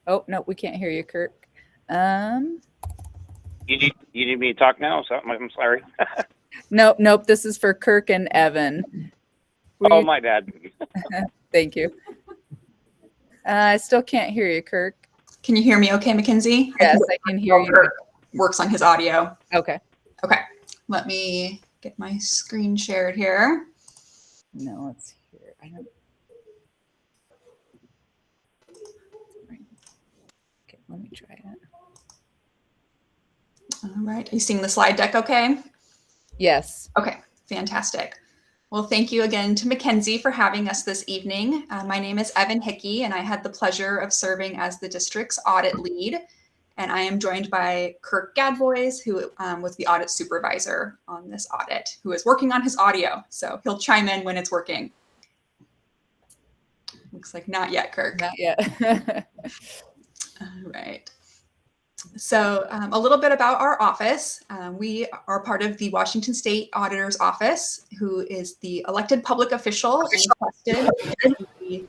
[SPEAKER 3] Oh, no, we can't hear you, Kirk.
[SPEAKER 12] You need me to talk now? So I'm sorry.
[SPEAKER 3] Nope. This is for Kirk and Evan.
[SPEAKER 12] Oh, my bad.
[SPEAKER 3] Thank you. I still can't hear you, Kirk.
[SPEAKER 13] Can you hear me okay, Mackenzie?
[SPEAKER 3] Yes, I can hear you.
[SPEAKER 13] Kirk works on his audio.
[SPEAKER 3] Okay.
[SPEAKER 13] Okay. Let me get my screen shared here.
[SPEAKER 3] No, let's hear. I don't. Okay, let me try it.
[SPEAKER 13] All right. Are you seeing the slide deck okay?
[SPEAKER 3] Yes.
[SPEAKER 13] Okay, fantastic. Well, thank you again to Mackenzie for having us this evening. My name is Evan Hickey, and I had the pleasure of serving as the district's audit lead. And I am joined by Kirk Gadbois, who was the audit supervisor on this audit, who is working on his audio. So he'll chime in when it's working. Looks like not yet, Kirk.
[SPEAKER 3] Not yet.
[SPEAKER 13] All right. So a little bit about our office. We are part of the Washington State Auditor's Office, who is the elected public official entrusted with the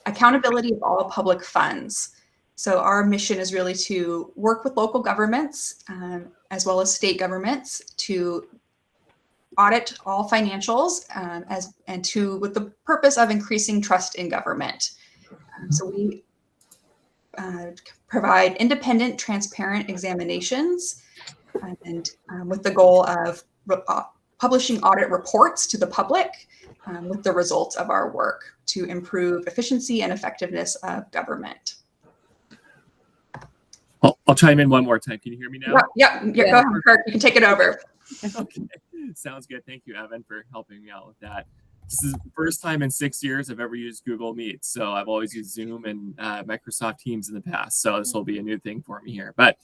[SPEAKER 13] accountability of all public funds. So our mission is really to work with local governments as well as state governments to audit all financials with the purpose of increasing trust in government. So we provide independent, transparent examinations and with the goal of publishing audit reports to the public with the results of our work to improve efficiency and effectiveness of government.
[SPEAKER 14] I'll chime in one more time. Can you hear me now?
[SPEAKER 13] Yeah, go ahead, Kirk. You can take it over.
[SPEAKER 14] Okay, sounds good. Thank you, Evan, for helping me out with that. This is the first time in 6 years I've ever used Google Meet. So I've always used Zoom and Microsoft Teams in the past. So this will be a new thing for me here. But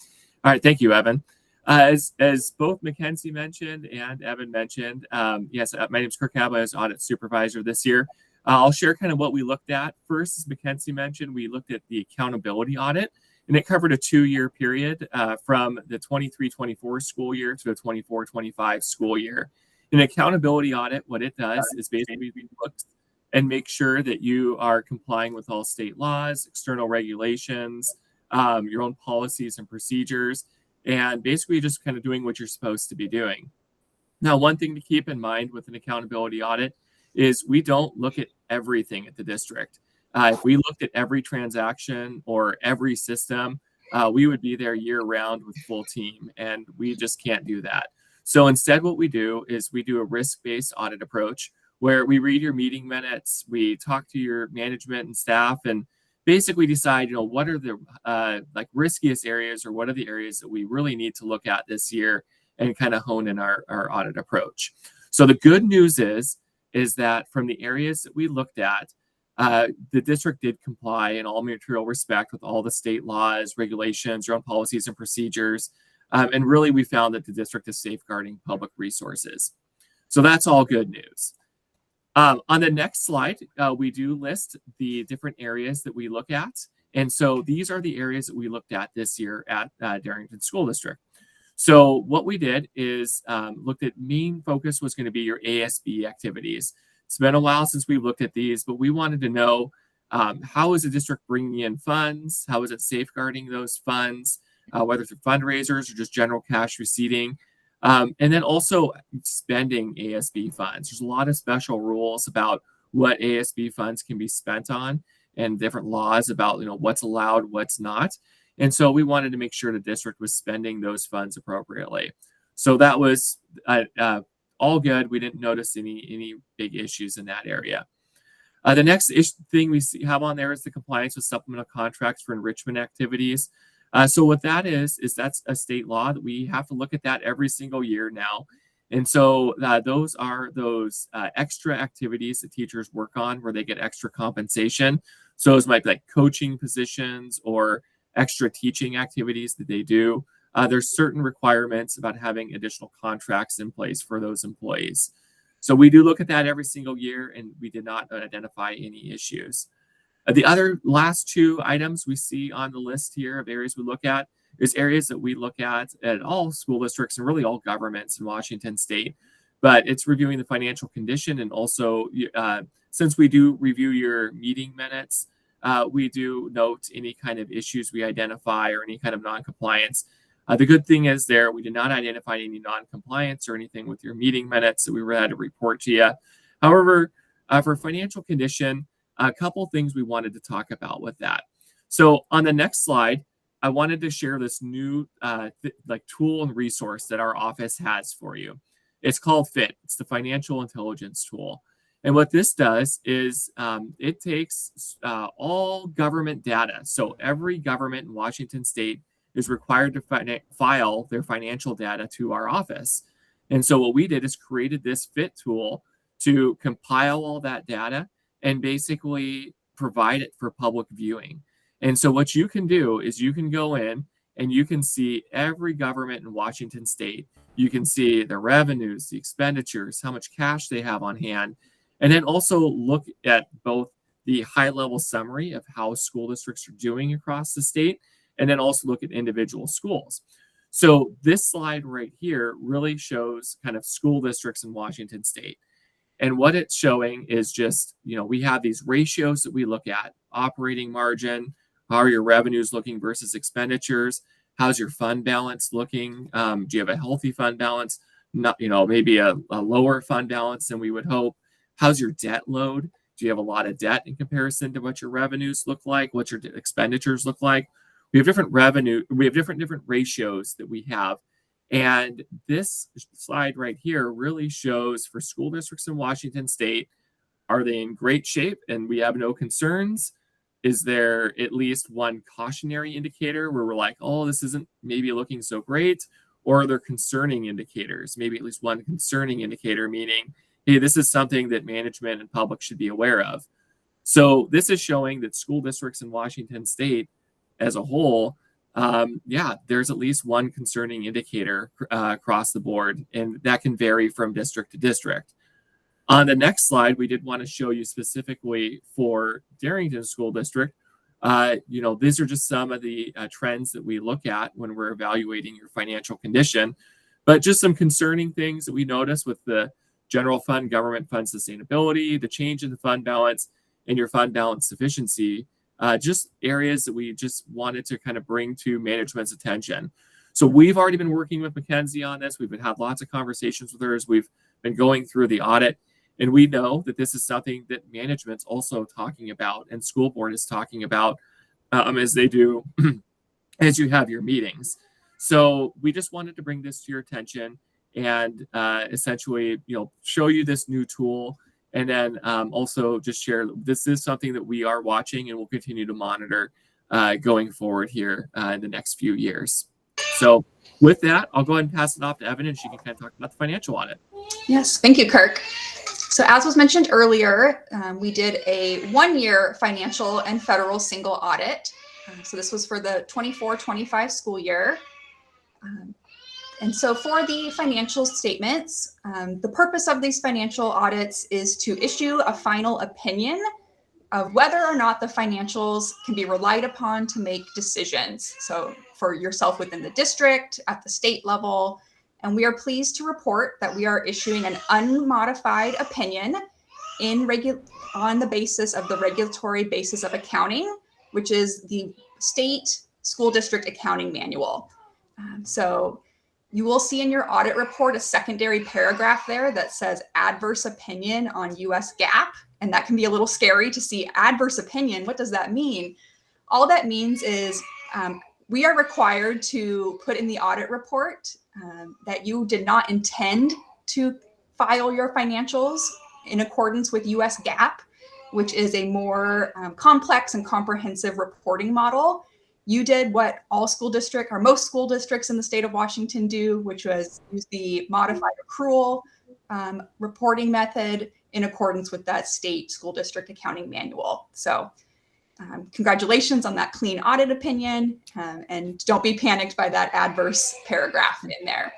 [SPEAKER 14] all right, thank you, Evan. As both Mackenzie mentioned and Evan mentioned, yes, my name is Kirk Gadbois, as audit supervisor this year. I'll share kind of what we looked at. First, as Mackenzie mentioned, we looked at the accountability audit, and it covered a 2-year period from the 23-24 school year to the 24-25 school year. An accountability audit, what it does is basically we look and make sure that you are complying with all state laws, external regulations, your own policies and procedures, and basically just kind of doing what you're supposed to be doing. Now, one thing to keep in mind with an accountability audit is we don't look at everything at the district. If we looked at every transaction or every system, we would be there year round with full team, and we just can't do that. So instead, what we do is we do a risk-based audit approach where we read your meeting minutes, we talk to your management and staff, and basically decide, what are the like riskiest areas, or what are the areas that we really need to look at this year, and kind of hone in our audit approach. So the good news is that from the areas that we looked at, the district did comply in all material respect with all the state laws, regulations, around policies and procedures. And really, we found that the district is safeguarding public resources. So that's all good news. On the next slide, we do list the different areas that we look at. And so these are the areas that we looked at this year at Darrington School District. So what we did is looked at main focus was going to be your ASB activities. It's been a while since we've looked at these, but we wanted to know how is the district bringing in funds? How is it safeguarding those funds, whether through fundraisers or just general cash receipting? And then also spending ASB funds. There's a lot of special rules about what ASB funds can be spent on, and different laws about what's allowed, what's not. And so we wanted to make sure the district was spending those funds appropriately. So that was all good. We didn't notice any big issues in that area. The next thing we have on there is the compliance with supplemental contracts for enrichment activities. So what that is that's a state law that we have to look at that every single year now. And so those are those extra activities that teachers work on where they get extra compensation. So those might be like coaching positions or extra teaching activities that they do. There's certain requirements about having additional contracts in place for those employees. So we do look at that every single year, and we did not identify any issues. The other last two items we see on the list here of areas we look at is areas that we look at all school districts and really all governments in Washington State. But it's reviewing the financial condition, and also since we do review your meeting minutes, we do note any kind of issues we identify or any kind of non-compliance. The good thing is there, we did not identify any non-compliance or anything with your meeting minutes that we had to report to you. However, for financial condition, a couple things we wanted to talk about with that. So on the next slide, I wanted to share this new tool and resource that our office has for you. It's called FIT. It's the Financial Intelligence Tool. And what this does is it takes all government data. So every government in Washington State is required to file their financial data to our office. And so what we did is created this FIT tool to compile all that data and basically provide it for public viewing. And so what you can do is you can go in and you can see every government in Washington State. You can see the revenues, the expenditures, how much cash they have on hand, and then also look at both the high-level summary of how school districts are doing across the state, and then also look at individual schools. So this slide right here really shows kind of school districts in Washington State. And what it's showing is just, we have these ratios that we look at: operating margin, how are your revenues looking versus expenditures, how's your fund balance looking, do you have a healthy fund balance, not, maybe a lower fund balance than we would hope, how's your debt load, do you have a lot of debt in comparison to what your revenues look like, what your expenditures look like. We have different different ratios that we have. And this slide right here really shows for school districts in Washington State, are they in great shape and we have no concerns? Is there at least one cautionary indicator where we're like, oh, this isn't maybe looking so great? Or are there concerning indicators? Maybe at least one concerning indicator, meaning, hey, this is something that management and public should be aware of. So this is showing that school districts in Washington State as a whole, there's at least one concerning indicator across the board, and that can vary from district to district. On the next slide, we did want to show you specifically for Darrington School District, these are just some of the trends that we look at when we're evaluating your financial condition, but just some concerning things that we notice with the general fund, government fund sustainability, the change in the fund balance, and your fund balance sufficiency. Just areas that we just wanted to kind of bring to management's attention. So we've already been working with Mackenzie on this. We've had lots of conversations with her as we've been going through the audit. And we know that this is something that management's also talking about and school board is talking about as they do, as you have your meetings. So we just wanted to bring this to your attention and essentially, show you this new tool. And then also just share, this is something that we are watching and will continue to monitor going forward here in the next few years. So with that, I'll go ahead and pass it off to Evan and she can kind of talk about the financial audit.
[SPEAKER 13] Yes, thank you, Kirk. So as was mentioned earlier, we did a 1-year financial and federal single audit. So this was for the 24-25 school year. And so for the financial statements, the purpose of these financial audits is to issue a final opinion of whether or not the financials can be relied upon to make decisions. So for yourself within the district, at the state level. And we are pleased to report that we are issuing an unmodified opinion on the basis of the regulatory basis of accounting, which is the state school district accounting manual. So you will see in your audit report a secondary paragraph there that says adverse opinion on US GAAP. And that can be a little scary to see adverse opinion. What does that mean? All that means is we are required to put in the audit report that you did not intend to file your financials in accordance with US GAAP, which is a more complex and comprehensive reporting model. You did what all school districts or most school districts in the state of Washington do, which was use the modified accrual reporting method in accordance with that state school district accounting manual. So congratulations on that clean audit opinion, and don't be panicked by that adverse paragraph in there.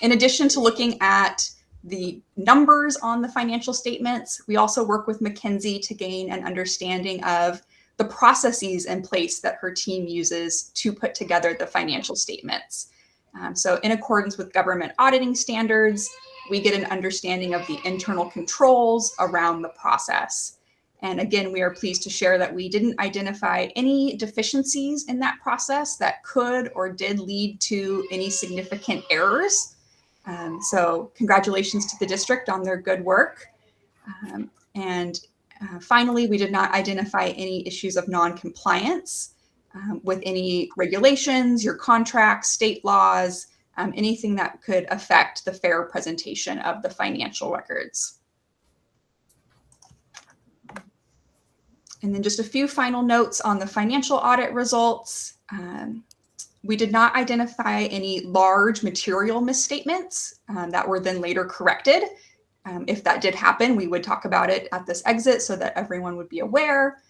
[SPEAKER 13] In addition to looking at the numbers on the financial statements, we also work with McKinsey to gain an understanding of the processes in place that her team uses to put together the financial statements. So in accordance with government auditing standards, we get an understanding of the internal controls around the process. And again, we are pleased to share that we didn't identify any deficiencies in that process that could or did lead to any significant errors. So congratulations to the district on their good work. Finally, we did not identify any issues of non-compliance with any regulations, your contracts, state laws, anything that could affect the fair presentation of the financial records. And then just a few final notes on the financial audit results. We did not identify any large material misstatements that were then later corrected. If that did happen, we would talk about it at this exit so that everyone would be aware.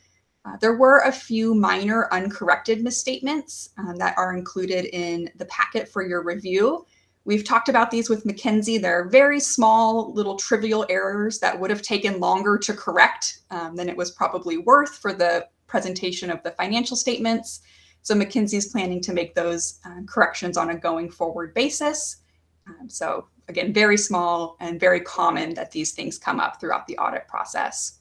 [SPEAKER 13] There were a few minor uncorrected misstatements that are included in the packet for your review. We've talked about these with McKinsey. They're very small, little trivial errors that would have taken longer to correct than it was probably worth for the presentation of the financial statements. So McKinsey's planning to make those corrections on a going forward basis. So again, very small and very common that these things come up throughout the audit process.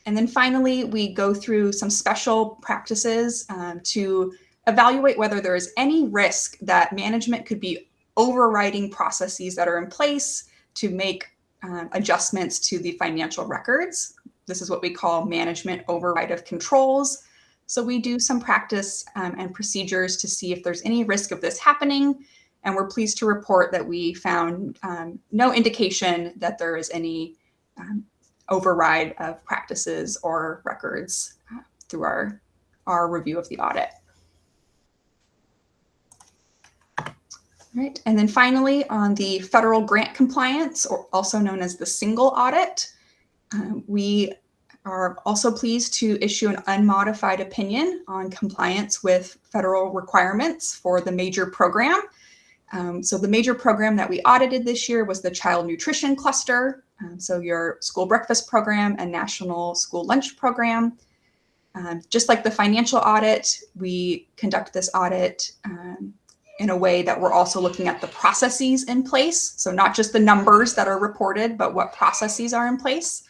[SPEAKER 13] And then finally, we go through some special practices to evaluate whether there is any risk that management could be overriding processes that are in place to make adjustments to the financial records. This is what we call management override of controls. So we do some practice and procedures to see if there's any risk of this happening. And we're pleased to report that we found no indication that there is any override of practices or records through our review of the audit. Right. And then finally, on the federal grant compliance, or also known as the single audit, we are also pleased to issue an unmodified opinion on compliance with federal requirements for the major program. So the major program that we audited this year was the Child Nutrition Cluster. So your school breakfast program and national school lunch program. Just like the financial audit, we conduct this audit in a way that we're also looking at the processes in place. So not just the numbers that are reported, but what processes are in place.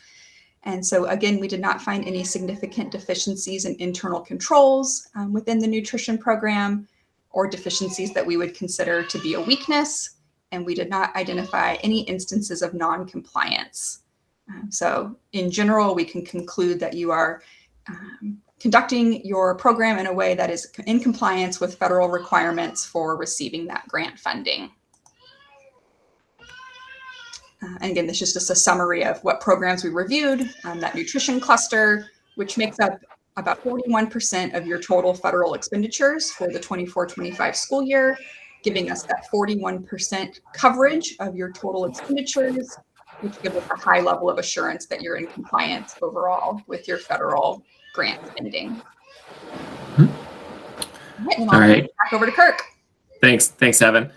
[SPEAKER 13] And so again, we did not find any significant deficiencies in internal controls within the nutrition program or deficiencies that we would consider to be a weakness. and we did not identify any instances of non-compliance. So in general, we can conclude that you are conducting your program in a way that is in compliance with federal requirements for receiving that grant funding. And again, this is just a summary of what programs we reviewed. That nutrition cluster, which makes up about 41% of your total federal expenditures for the 24-25 school year, giving us that 41% coverage of your total expenditures, which gives us a high level of assurance that you're in compliance overall with your federal grant spending.
[SPEAKER 14] All right.
[SPEAKER 13] Back over to Kirk.
[SPEAKER 14] Thanks, Evan.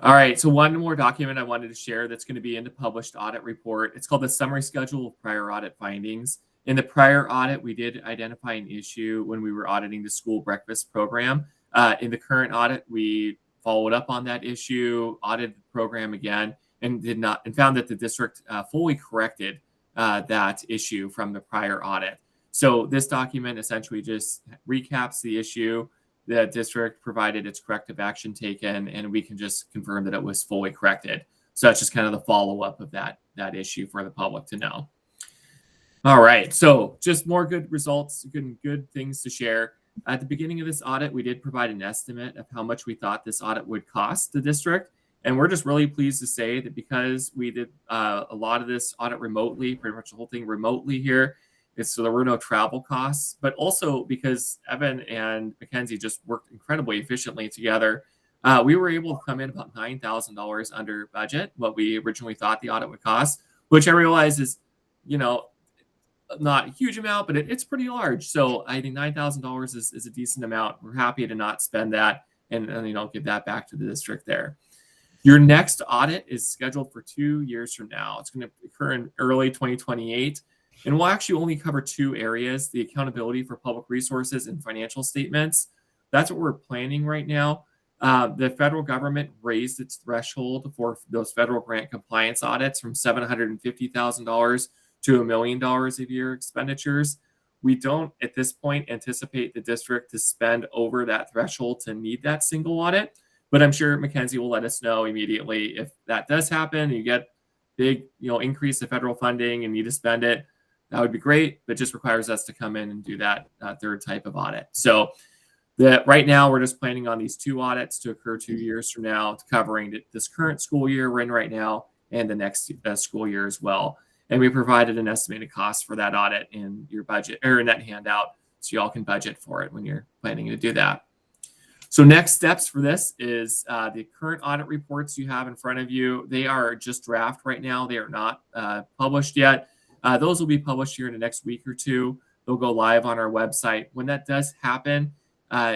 [SPEAKER 14] All right, so one more document I wanted to share that's going to be in the published audit report. It's called the Summary Schedule of Prior Audit Findings. In the prior audit, we did identify an issue when we were auditing the school breakfast program. In the current audit, we followed up on that issue, audited the program again, and found that the district fully corrected that issue from the prior audit. So this document essentially just recaps the issue. The district provided its corrective action taken, and we can just confirm that it was fully corrected. So that's just kind of the follow-up of that issue for the public to know. All right, so just more good results, good things to share. At the beginning of this audit, we did provide an estimate of how much we thought this audit would cost the district. And we're just really pleased to say that because we did a lot of this audit remotely, pretty much the whole thing remotely here, so there were no travel costs, but also because Evan and Mackenzie just worked incredibly efficiently together, we were able to come in about $9,000 under budget, what we originally thought the audit would cost, which I realize is, not a huge amount, but it's pretty large. So I think $9,000 is a decent amount. We're happy to not spend that and give that back to the district there. Your next audit is scheduled for 2 years from now. It's going to occur in early 2028. And we'll actually only cover 2 areas, the accountability for public resources and financial statements. That's what we're planning right now. The federal government raised its threshold for those federal grant compliance audits from $750,000 to $1 million a year expenditures. We don't, at this point, anticipate the district to spend over that threshold to need that single audit. But I'm sure Mackenzie will let us know immediately if that does happen. You get big, increase of federal funding and need to spend it. That would be great, but just requires us to come in and do that third type of audit. So right now, we're just planning on these 2 audits to occur 2 years from now, covering this current school year we're in right now and the next school year as well. And we provided an estimated cost for that audit in your budget or in that handout, so y'all can budget for it when you're planning to do that. So next steps for this is the current audit reports you have in front of you. They are just draft right now. They are not published yet. Those will be published here in the next week or 2. They'll go live on our website. When that does happen,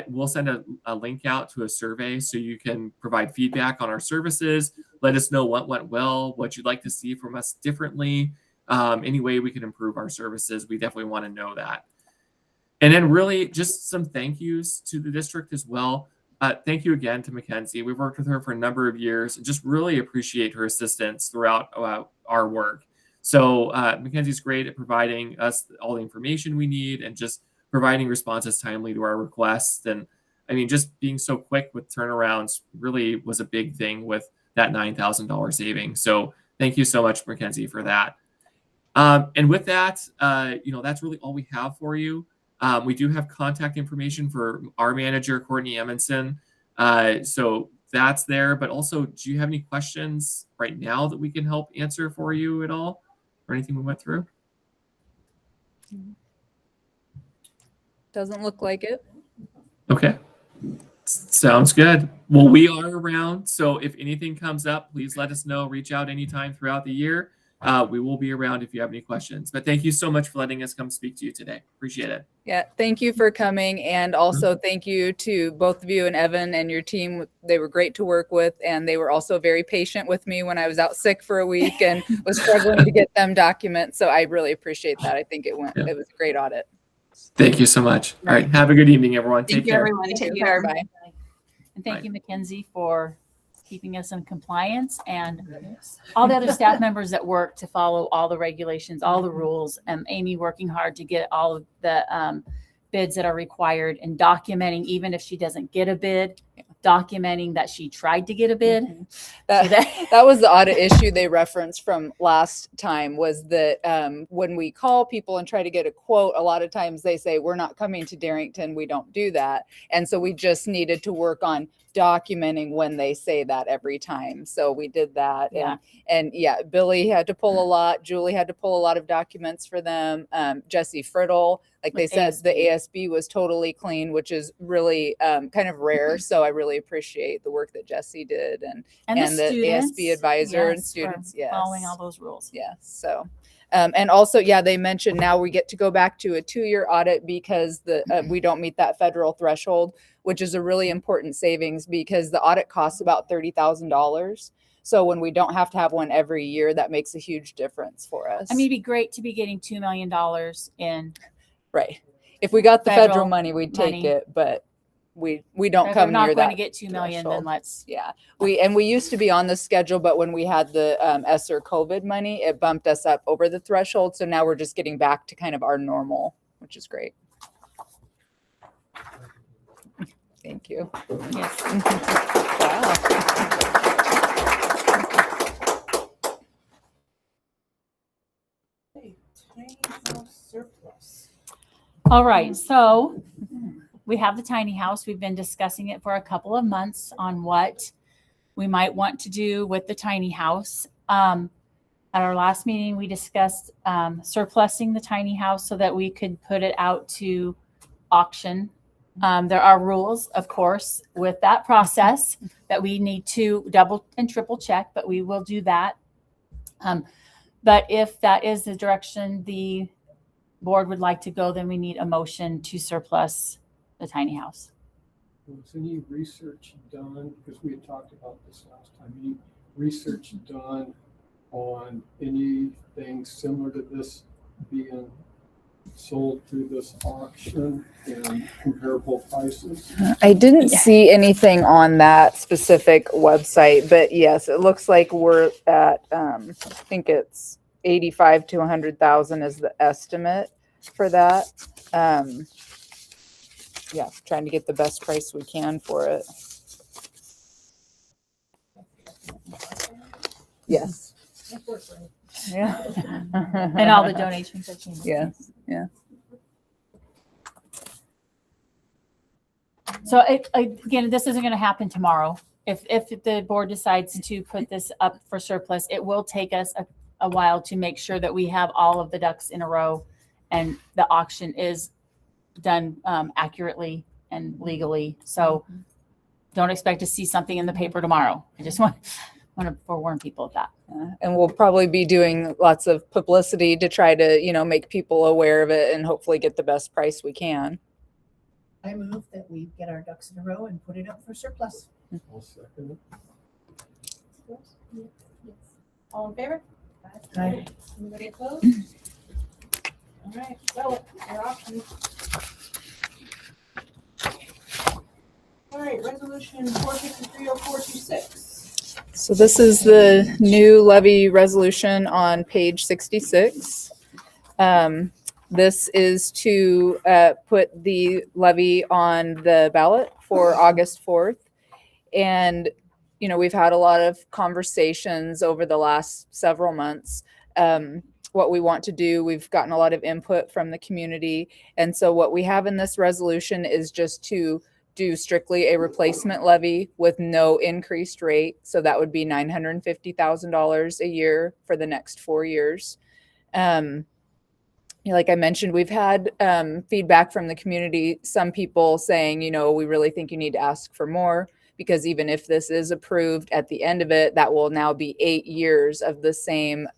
[SPEAKER 14] we'll send a link out to a survey so you can provide feedback on our services. Let us know what went well, what you'd like to see from us differently, any way we can improve our services. We definitely want to know that. And then really just some thank yous to the district as well. Thank you again to Mackenzie. We've worked with her for a number of years and just really appreciate her assistance throughout our work. So Mackenzie's great at providing us all the information we need and just providing responses timely to our requests. And I mean, just being so quick with turnarounds really was a big thing with that $9,000 saving. So thank you so much, Mackenzie, for that. And with that, that's really all we have for you. We do have contact information for our manager, Courtney Emonson. So that's there. But also, do you have any questions right now that we can help answer for you at all? Or anything we went through?
[SPEAKER 3] Doesn't look like it.
[SPEAKER 14] Okay. Sounds good. Well, we are around. So if anything comes up, please let us know. Reach out anytime throughout the year. We will be around if you have any questions. But thank you so much for letting us come speak to you today. Appreciate it.
[SPEAKER 3] Yeah, thank you for coming. And also thank you to both of you and Evan and your team. They were great to work with. And they were also very patient with me when I was out sick for a week and was struggling to get them documents. So I really appreciate that. I think it was a great audit.
[SPEAKER 14] Thank you so much. All right. Have a good evening, everyone.
[SPEAKER 13] Thank you, everyone. Take care.
[SPEAKER 3] Bye.
[SPEAKER 1] And thank you, Mackenzie, for keeping us in compliance, and all the other staff members that work to follow all the regulations, all the rules, and Amy working hard to get all of the bids that are required and documenting, even if she doesn't get a bid, documenting that she tried to get a bid.
[SPEAKER 3] That was the audit issue they referenced from last time, was that when we call people and try to get a quote, a lot of times they say, we're not coming to Darrington, we don't do that. And so we just needed to work on documenting when they say that every time. So we did that.
[SPEAKER 1] Yeah.
[SPEAKER 3] And yeah, Billy had to pull a lot. Julie had to pull a lot of documents for them. Jesse Friddle, like they
[SPEAKER 1] With
[SPEAKER 3] said, the
[SPEAKER 1] ASB.
[SPEAKER 3] ASB was totally clean, which is really kind of rare. So I really appreciate the work that Jesse did, and the
[SPEAKER 1] students,
[SPEAKER 3] ASB advisor and
[SPEAKER 1] yes, for
[SPEAKER 3] students. Yes.
[SPEAKER 1] Following all those rules.
[SPEAKER 3] Yes. So, and also, yeah, they mentioned now we get to go back to a 2-year audit because we don't meet that federal threshold, which is a really important savings because the audit costs about $30,000. So when we don't have to have one every year, that makes a huge difference for us.
[SPEAKER 1] I mean, it'd be great to be getting $2 million in.
[SPEAKER 3] right. If we got the federal
[SPEAKER 1] Federal
[SPEAKER 3] money, we'd take
[SPEAKER 1] money.
[SPEAKER 3] it, but we don't
[SPEAKER 1] If
[SPEAKER 3] come
[SPEAKER 1] we're not
[SPEAKER 3] near
[SPEAKER 1] going
[SPEAKER 3] that.
[SPEAKER 1] to get 2 million, then
[SPEAKER 3] threshold.
[SPEAKER 1] let's.
[SPEAKER 3] Yeah, we used to be on the schedule, but when we had the ESSER COVID money, it bumped us up over the threshold. So now we're just getting back to kind of our normal, which is great. Thank you.
[SPEAKER 1] Yes.
[SPEAKER 3] Wow.
[SPEAKER 9] Tiny house surplus.
[SPEAKER 1] All right, so we have the tiny house. We've been discussing it for a couple of months on what we might want to do with the tiny house. At our last meeting, we discussed surplusing the tiny house so that we could put it out to auction. There are rules, of course, with that process that we need to double and triple check, but we will do that. But if that is the direction the board would like to go, then we need a motion to surplus the tiny house.
[SPEAKER 4] Was any research done, because we had talked about this last time, any research done on anything similar to this being sold through this auction and comparable prices?
[SPEAKER 3] I didn't see anything on that specific website, but yes, it looks like we're at, I think it's 85 to 100,000 is the estimate for that. Yeah, trying to get the best price we can for it. Yes. Yeah.
[SPEAKER 1] And all the donations that came in.
[SPEAKER 3] Yes, yeah.
[SPEAKER 1] So again, this isn't going to happen tomorrow. If the board decides to put this up for surplus, it will take us a while to make sure that we have all of the ducks in a row and the auction is done accurately and legally. So don't expect to see something in the paper tomorrow. I just want to forewarn people of that.
[SPEAKER 3] And we'll probably be doing lots of publicity to try to, make people aware of it and hopefully get the best price we can.
[SPEAKER 9] I move that we get our ducks in a row and put it up for surplus.
[SPEAKER 4] I'll second it.
[SPEAKER 5] All in favor?
[SPEAKER 9] Aye.
[SPEAKER 5] Anybody opposed? All right, sell it, your option.
[SPEAKER 9] All right, resolution 4530426.
[SPEAKER 3] So this is the new levy resolution on page 66. This is to put the levy on the ballot for August 4th. And, we've had a lot of conversations over the last several months. What we want to do, we've gotten a lot of input from the community. And so what we have in this resolution is just to do strictly a replacement levy with no increased rate. So that would be $950,000 a year for the next 4 years. Like I mentioned, we've had feedback from the community, some people saying, we really think you need to ask for more, because even if this is approved at the end of it, that will now be 8 years of the same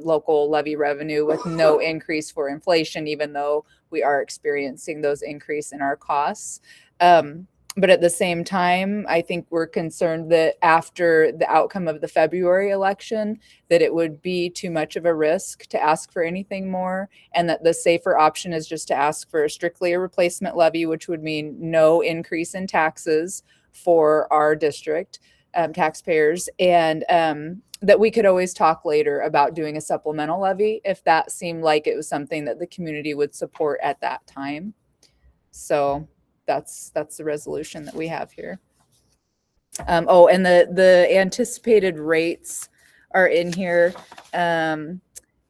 [SPEAKER 3] local levy revenue with no increase for inflation, even though we are experiencing those increase in our costs. But at the same time, I think we're concerned that after the outcome of the February election, that it would be too much of a risk to ask for anything more, and that the safer option is just to ask for strictly a replacement levy, which would mean no increase in taxes for our district taxpayers, and that we could always talk later about doing a supplemental levy if that seemed like it was something that the community would support at that time. So that's the resolution that we have here. Oh, and the anticipated rates are in here.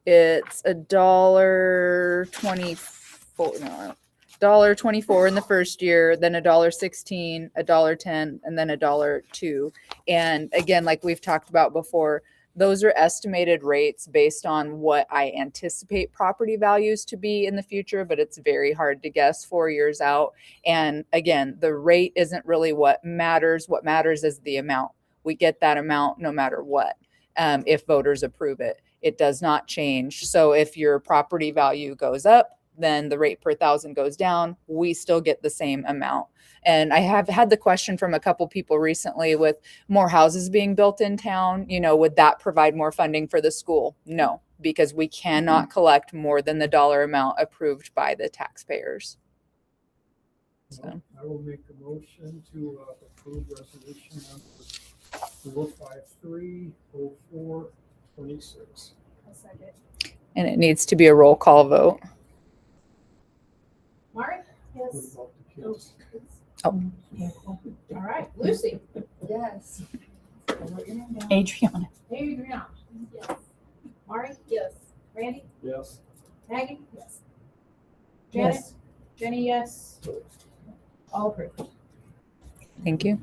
[SPEAKER 3] It's $1.24, no, $1.24 in the first year, then $1.16, $1.10, and then $1.02. And again, like we've talked about before, those are estimated rates based on what I anticipate property values to be in the future, but it's very hard to guess 4 years out. And again, the rate isn't really what matters. What matters is the amount. We get that amount no matter what, if voters approve it. It does not change. So if your property value goes up, then the rate per thousand goes down. We still get the same amount. And I have had the question from a couple people recently with more houses being built in town, would that provide more funding for the school? No, because we cannot collect more than the dollar amount approved by the taxpayers. So
[SPEAKER 4] I will make a motion to approve resolution number 4530426.
[SPEAKER 3] and it needs to be a roll call vote.
[SPEAKER 9] Mark?
[SPEAKER 4] What
[SPEAKER 5] Yes.
[SPEAKER 4] about the kids?
[SPEAKER 3] Oh,
[SPEAKER 9] All right, Lucy?
[SPEAKER 7] Yes.
[SPEAKER 1] Adriana.
[SPEAKER 9] Adriana?
[SPEAKER 5] Yes.
[SPEAKER 9] Mari?
[SPEAKER 2] Yes.
[SPEAKER 9] Randy?
[SPEAKER 4] Yes.
[SPEAKER 9] Maggie? Yes. Janet? Jenny, yes. All approved.
[SPEAKER 3] thank you.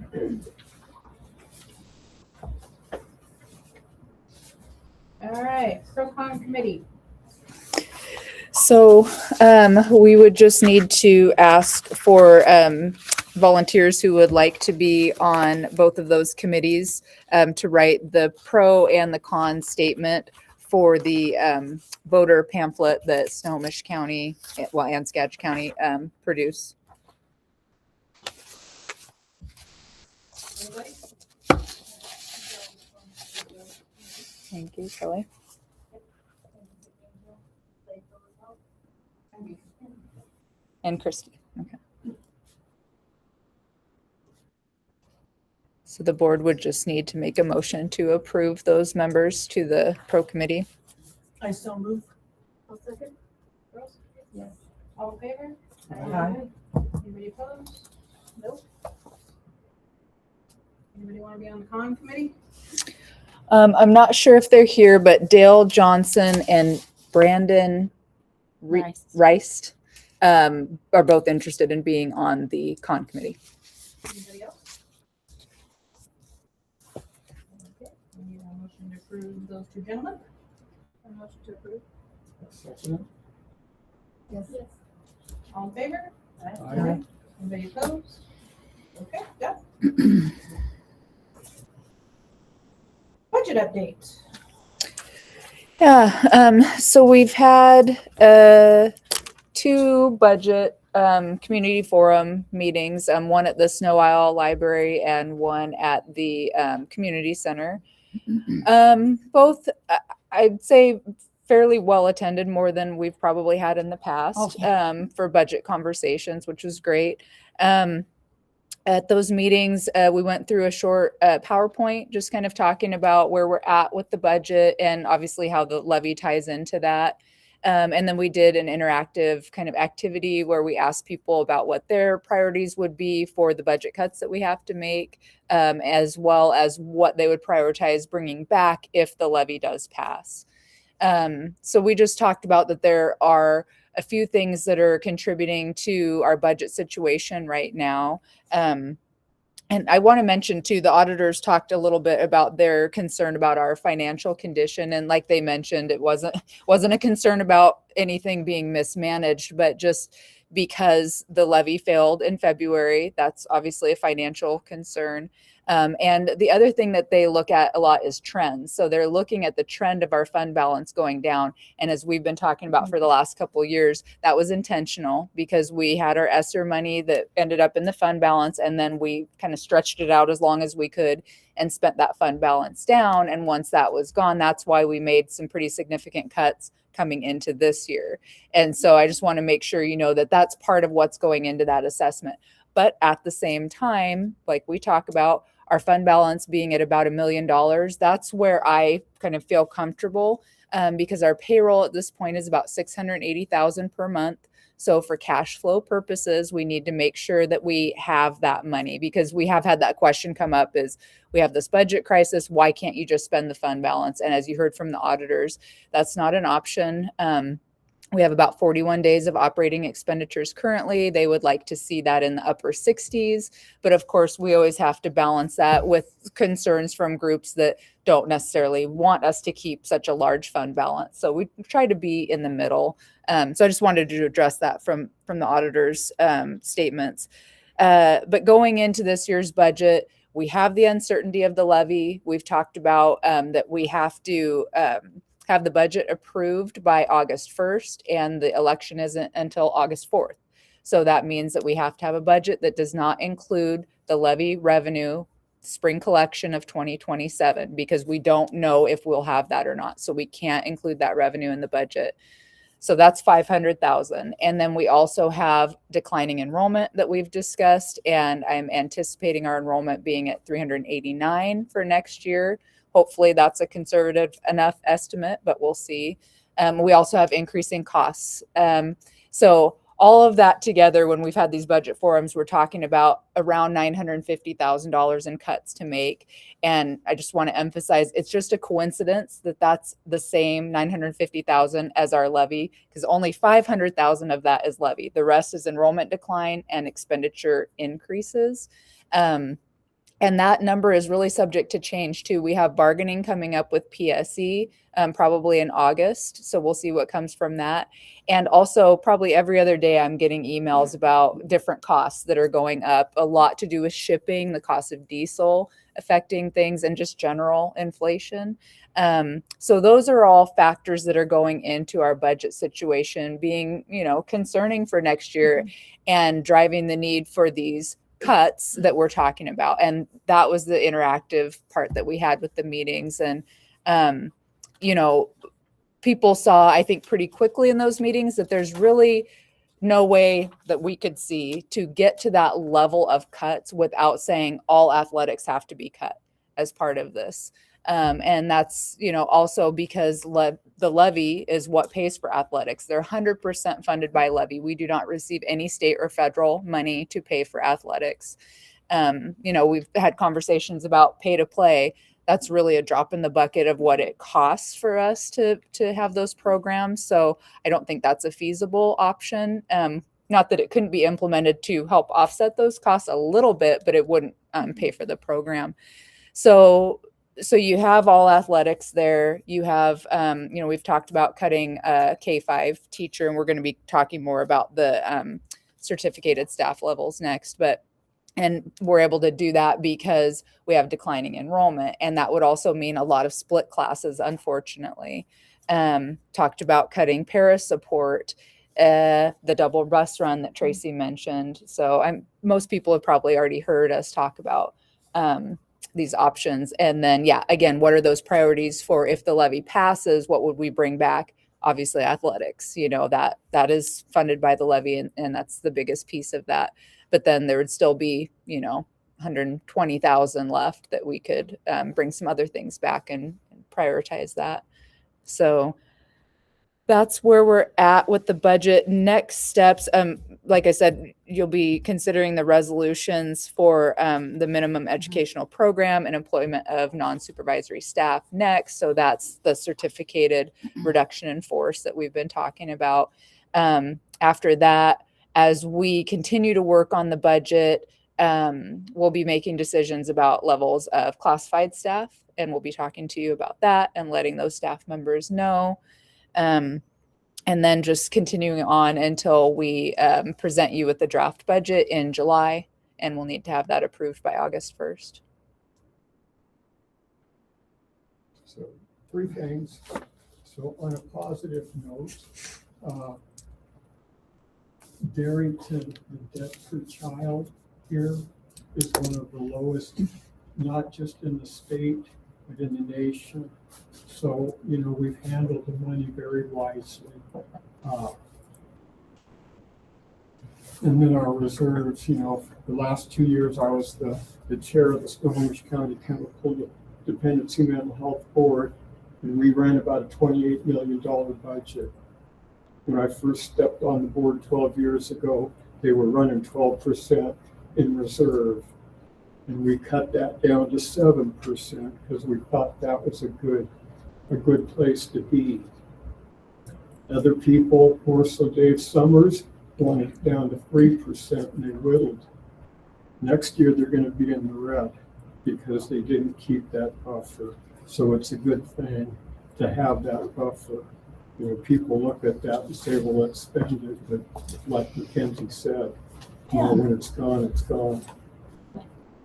[SPEAKER 9] All right, Pro-Con Committee.
[SPEAKER 3] So we would just need to ask for volunteers who would like to be on both of those committees to write the pro and the con statement for the voter pamphlet that Snohomish County, and Skagit County produce.
[SPEAKER 9] Anybody?
[SPEAKER 3] Thank you, Kelly. And Christy. Okay. So the board would just need to make a motion to approve those members to the pro committee.
[SPEAKER 9] I still move.
[SPEAKER 5] I'll second.
[SPEAKER 9] Girls?
[SPEAKER 7] Yes.
[SPEAKER 9] All in favor?
[SPEAKER 10] Aye.
[SPEAKER 9] Anybody opposed? Nope. Anybody want to be on the Con Committee?
[SPEAKER 3] I'm not sure if they're here, but Dale Johnson and Brandon Rice are both interested in being on the con committee.
[SPEAKER 9] Anybody else? Okay, we need a motion to approve those two gentlemen. A motion to approve.
[SPEAKER 4] Second.
[SPEAKER 7] Yes.
[SPEAKER 9] All in favor?
[SPEAKER 4] Aye.
[SPEAKER 9] Anybody opposed? Okay, done. Budget update.
[SPEAKER 3] Yeah, so we've had 2 budget community forum meetings, one at the Snow Isle Library and one at the community center. Both, I'd say, fairly well attended, more than we've probably had in the past for budget conversations, which was great. At those meetings, we went through a short PowerPoint, just kind of talking about where we're at with the budget and obviously how the levy ties into that. And then we did an interactive kind of activity where we asked people about what their priorities would be for the budget cuts that we have to make, as well as what they would prioritize bringing back if the levy does pass. So we just talked about that there are a few things that are contributing to our budget situation right now. And I want to mention too, the auditors talked a little bit about their concern about our financial condition. And like they mentioned, it wasn't a concern about anything being mismanaged, but just because the levy failed in February, that's obviously a financial concern. And the other thing that they look at a lot is trends. So they're looking at the trend of our fund balance going down. And as we've been talking about for the last couple of years, that was intentional because we had our ESSER money that ended up in the fund balance, and then we kind of stretched it out as long as we could and spent that fund balance down. And once that was gone, that's why we made some pretty significant cuts coming into this year. And so I just want to make sure you know that that's part of what's going into that assessment. But at the same time, like we talk about, our fund balance being at about $1 million, that's where I kind of feel comfortable because our payroll at this point is about $680,000 per month. So for cash flow purposes, we need to make sure that we have that money, because we have had that question come up is we have this budget crisis. Why can't you just spend the fund balance? And as you heard from the auditors, that's not an option. We have about 41 days of operating expenditures currently. They would like to see that in the upper 60s. But of course, we always have to balance that with concerns from groups that don't necessarily want us to keep such a large fund balance. So we try to be in the middle. So I just wanted to address that from the auditor's statements. But going into this year's budget, we have the uncertainty of the levy. We've talked about that we have to have the budget approved by August 1st, and the election isn't until August 4th. So that means that we have to have a budget that does not include the levy revenue spring collection of 2027, because we don't know if we'll have that or not. So we can't include that revenue in the budget. So that's 500,000. And then we also have declining enrollment that we've discussed, and I'm anticipating our enrollment being at 389 for next year. Hopefully that's a conservative enough estimate, but we'll see. We also have increasing costs. So all of that together, when we've had these budget forums, we're talking about around $950,000 in cuts to make. And I just want to emphasize, it's just a coincidence that that's the same 950,000 as our levy, because only 500,000 of that is levy. The rest is enrollment decline and expenditure increases. And that number is really subject to change too. We have bargaining coming up with PSE probably in August. So we'll see what comes from that. And also probably every other day I'm getting emails about different costs that are going up, a lot to do with shipping, the cost of diesel affecting things, and just general inflation. So those are all factors that are going into our budget situation being, concerning for next year and driving the need for these cuts that we're talking about. And that was the interactive part that we had with the meetings. And, people saw, I think, pretty quickly in those meetings that there's really no way that we could see to get to that level of cuts without saying all athletics have to be cut as part of this. And that's, also because the levy is what pays for athletics. They're 100% funded by levy. We do not receive any state or federal money to pay for athletics. We've had conversations about pay to play. That's really a drop in the bucket of what it costs for us to have those programs. So I don't think that's a feasible option. Not that it couldn't be implemented to help offset those costs a little bit, but it wouldn't pay for the program. So you have all athletics there. You have, we've talked about cutting a K-5 teacher, and we're going to be talking more about the certificated staff levels next. And we're able to do that because we have declining enrollment. And that would also mean a lot of split classes, unfortunately. Talked about cutting para support, the double bus run that Tracy mentioned. So most people have probably already heard us talk about these options. And then, again, what are those priorities for if the levy passes? What would we bring back? Obviously, athletics, that is funded by the levy, and that's the biggest piece of that. But then there would still be, 120,000 left that we could bring some other things back and prioritize that. So that's where we're at with the budget. Next steps, like I said, you'll be considering the resolutions for the minimum educational program and employment of non-supervisory staff next. So that's the certificated reduction in force that we've been talking about. After that, as we continue to work on the budget, we'll be making decisions about levels of classified staff, and we'll be talking to you about that and letting those staff members know. And then just continuing on until we present you with the draft budget in July, and we'll need to have that approved by August 1st.
[SPEAKER 4] So 3 things. So on a positive note, Darrington, the debt per child here is one of the lowest, not just in the state, but in the nation. So, we've handled the money very wisely. And then our reserves, the last 2 years I was the chair of the Snohomish County Chemical Dependency Mental Health Board, and we ran about a $28 million budget. When I first stepped on the board 12 years ago, they were running 12% in reserve. And we cut that down to 7% because we thought that was a good place to be. Other people, more so Dave Summers, wanted it down to 3% and they whittled. Next year, they're going to be in the red because they didn't keep that buffer. So it's a good thing to have that buffer. You know, people look at that and say, well, let's spend it. But like Mackenzie said, you know, when it's gone, it's gone.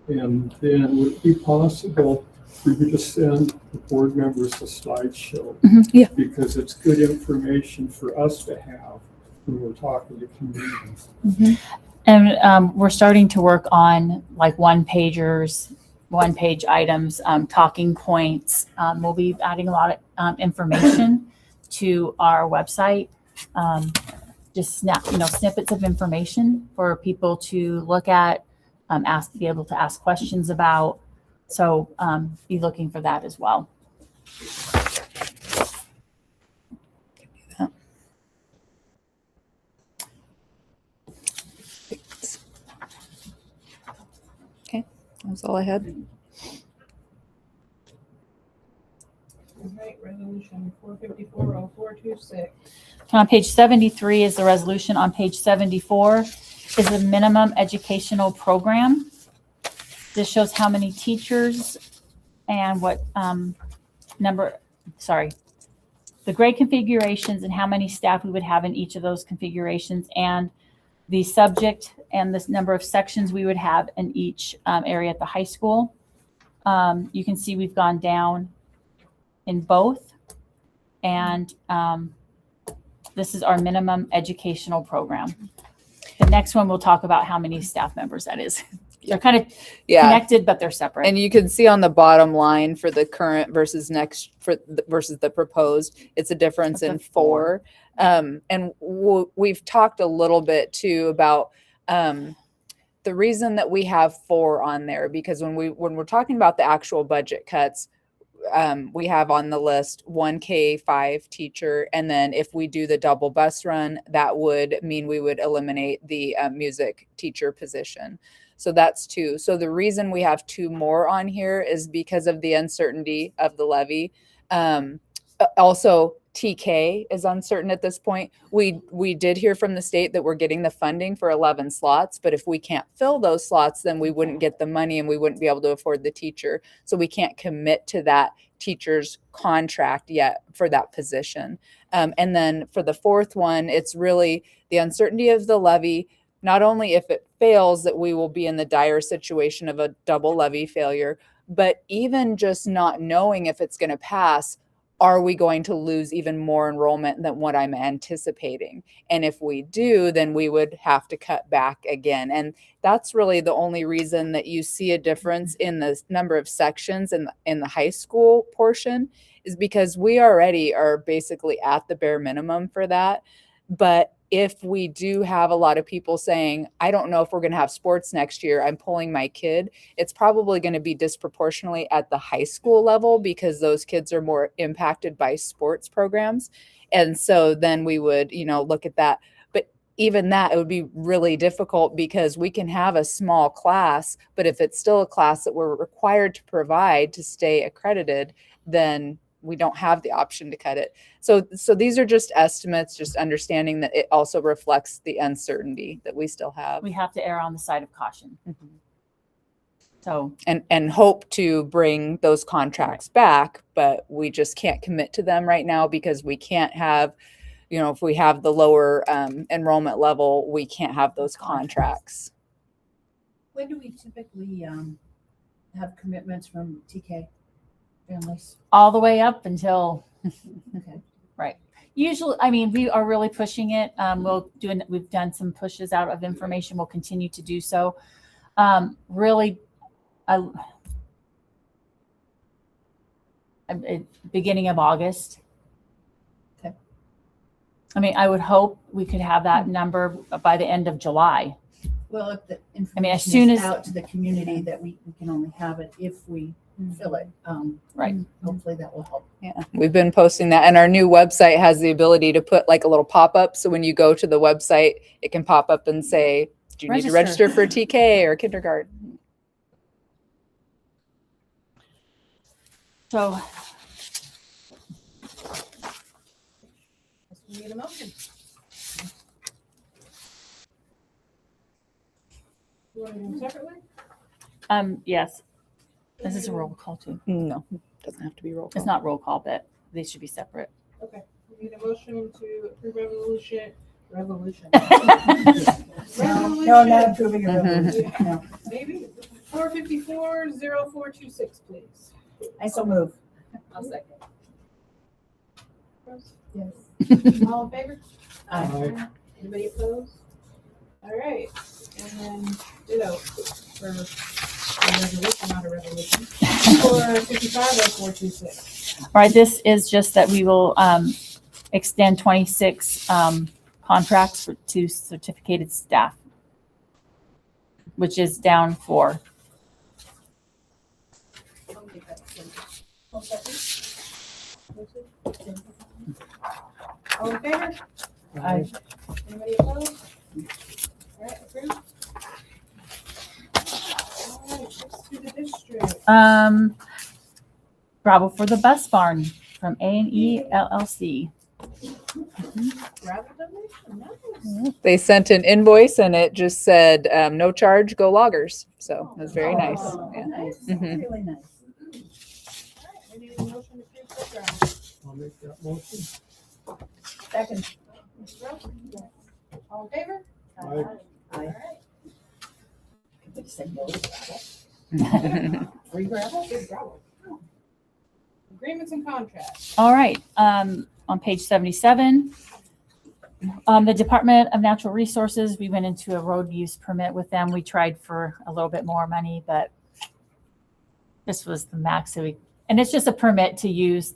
[SPEAKER 4] And then would it be possible for you to send the board members a slideshow?
[SPEAKER 3] Yeah.
[SPEAKER 4] Because it's good information for us to have when we're talking to communities.
[SPEAKER 1] And we're starting to work on like one-page items, talking points. We'll be adding a lot of information to our website. Just snippets of information for people to look at, be able to ask questions about. So be looking for that as well.
[SPEAKER 3] Okay, that's all I had.
[SPEAKER 9] All right, resolution 4540426.
[SPEAKER 1] On page 73 is the resolution. On page 74 is the minimum educational program. This shows how many teachers and what the grade configurations and how many staff we would have in each of those configurations, and the subject and this number of sections we would have in each area at the high school. You can see we've gone down in both, and this is our minimum educational program. The next one we'll talk about how many staff members that is. They're kind of connected, but they're separate.
[SPEAKER 3] And you can see on the bottom line for the current versus versus the proposed, it's a difference in 4. And we've talked a little bit too about the reason that we have 4 on there, because when we're talking about the actual budget cuts, we have on the list 1 K-5 teacher, and then if we do the double bus run, that would mean we would eliminate the music teacher position. So that's 2. So the reason we have 2 more on here is because of the uncertainty of the levy. Also, TK is uncertain at this point. We did hear from the state that we're getting the funding for 11 slots, but if we can't fill those slots, then we wouldn't get the money and we wouldn't be able to afford the teacher. So we can't commit to that teacher's contract yet for that position. And then for the 4th one, it's really the uncertainty of the levy. Not only if it fails that we will be in the dire situation of a double levy failure, but even just not knowing if it's going to pass, are we going to lose even more enrollment than what I'm anticipating? And if we do, then we would have to cut back again. And that's really the only reason that you see a difference in the number of sections in the high school portion, is because we already are basically at the bare minimum for that. But if we do have a lot of people saying, I don't know if we're going to have sports next year, I'm pulling my kid, it's probably going to be disproportionately at the high school level because those kids are more impacted by sports programs. And so then we would, look at that. But even that, it would be really difficult because we can have a small class, but if it's still a class that we're required to provide to stay accredited, then we don't have the option to cut it. So these are just estimates, just understanding that it also reflects the uncertainty that we still have.
[SPEAKER 1] We have to err on the side of caution.
[SPEAKER 3] Mm-hmm.
[SPEAKER 1] So,
[SPEAKER 3] and hope to bring those contracts back, but we just can't commit to them right now because we can't have, if we have the lower enrollment level, we can't have those contracts.
[SPEAKER 9] When do we typically have commitments from TK families?
[SPEAKER 1] all the way up until
[SPEAKER 9] Okay.
[SPEAKER 1] right. Usually, we are really pushing it. We've done some pushes out of information. We'll continue to do so. Beginning of August.
[SPEAKER 9] Okay.
[SPEAKER 1] I would hope we could have that number by the end of July.
[SPEAKER 9] Well, if the
[SPEAKER 1] as
[SPEAKER 9] information
[SPEAKER 1] soon
[SPEAKER 9] is
[SPEAKER 1] as-
[SPEAKER 9] out to the community that we can only have it if we fill it.
[SPEAKER 1] Right.
[SPEAKER 9] Hopefully that will help.
[SPEAKER 3] Yeah, we've been posting that, and our new website has the ability to put like a little pop-up. So when you go to the website, it can pop up and say, "Do you need to register for TK or kindergarten?"
[SPEAKER 1] So
[SPEAKER 9] We need a motion. You want to do them separately?
[SPEAKER 1] yes, this is a roll call too.
[SPEAKER 3] No, it doesn't have to be roll call.
[SPEAKER 1] It's not roll call, but they should be separate.
[SPEAKER 9] Okay, we need a motion to approve revolution. No, not approving a revolution, no. Maybe, 454-0426, please. I so move.
[SPEAKER 2] I'll second.
[SPEAKER 9] Yes. All in favor?
[SPEAKER 4] Aye.
[SPEAKER 9] Anybody opposed? All right, and then ditto for a resolution, not a revolution, for 55-0426.
[SPEAKER 1] All right, this is just that we will extend 26 contracts to certificated staff, which is down 4.
[SPEAKER 9] All in favor?
[SPEAKER 1] Aye.
[SPEAKER 9] Anybody opposed? All right, approved. All right, next to the district.
[SPEAKER 1] Bravo for the bus barn from A&E LLC.
[SPEAKER 9] Gravel donation, nice.
[SPEAKER 3] They sent an invoice, and it just said, "No charge, go loggers." So it was very nice.
[SPEAKER 9] Oh,
[SPEAKER 3] Yeah.
[SPEAKER 9] nice,
[SPEAKER 3] Mhm.
[SPEAKER 9] really nice. All right, we need a motion to approve the gravel.
[SPEAKER 4] I'll make that motion.
[SPEAKER 9] Second. Ms. Rowe? Yes. All in favor?
[SPEAKER 4] Aye.
[SPEAKER 9] All right. Good signal. Free gravel? Good gravel. Agreements and contracts.
[SPEAKER 1] All right, on page 77, the Department of Natural Resources, we went into a road use permit with them. We tried for a little bit more money, but this was the max that we, and it's just a permit to use,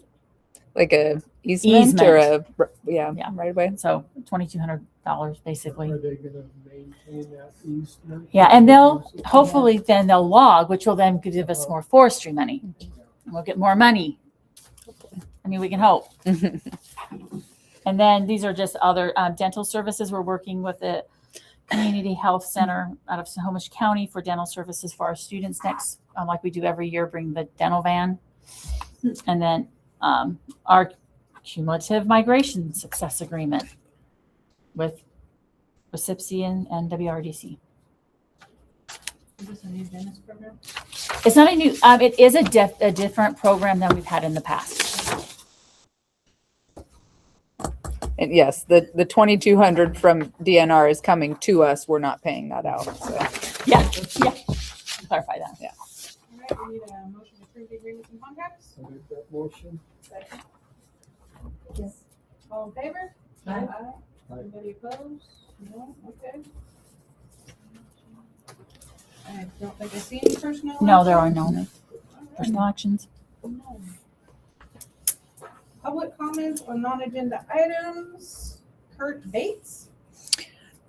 [SPEAKER 3] Like a easement, or a
[SPEAKER 1] Yeah.
[SPEAKER 3] right away.
[SPEAKER 1] so $2,200 basically.
[SPEAKER 4] Are they gonna maintain that easement?
[SPEAKER 1] Yeah, and hopefully then they'll log, which will then give us more forestry money. And we'll get more money. I mean, we can hope. And then these are just other dental services. We're working with the Community Health Center out of Snohomish County for dental services for our students next, like we do every year, bring the dental van. And then our cumulative migration success agreement with Recipsi and WRDC.
[SPEAKER 9] Is this a new dentist program?
[SPEAKER 1] It's not a new, it is a different program than we've had in the past.
[SPEAKER 3] And yes, the 2,200 from DNR is coming to us. We're not paying that out. So
[SPEAKER 1] Yeah. Clarify that.
[SPEAKER 3] Yeah.
[SPEAKER 9] All right, we need a motion to approve the agreements and contracts.
[SPEAKER 4] I'll make that motion.
[SPEAKER 9] Second.
[SPEAKER 7] Yes.
[SPEAKER 9] All in favor?
[SPEAKER 11] Aye.
[SPEAKER 4] Aye.
[SPEAKER 9] Anybody opposed? No, okay. I don't think I see any personnel.
[SPEAKER 1] No, there are
[SPEAKER 9] actions.
[SPEAKER 1] no
[SPEAKER 9] All right.
[SPEAKER 1] personal actions.
[SPEAKER 9] No. Public comments on non-agenda items. Kurt Bates.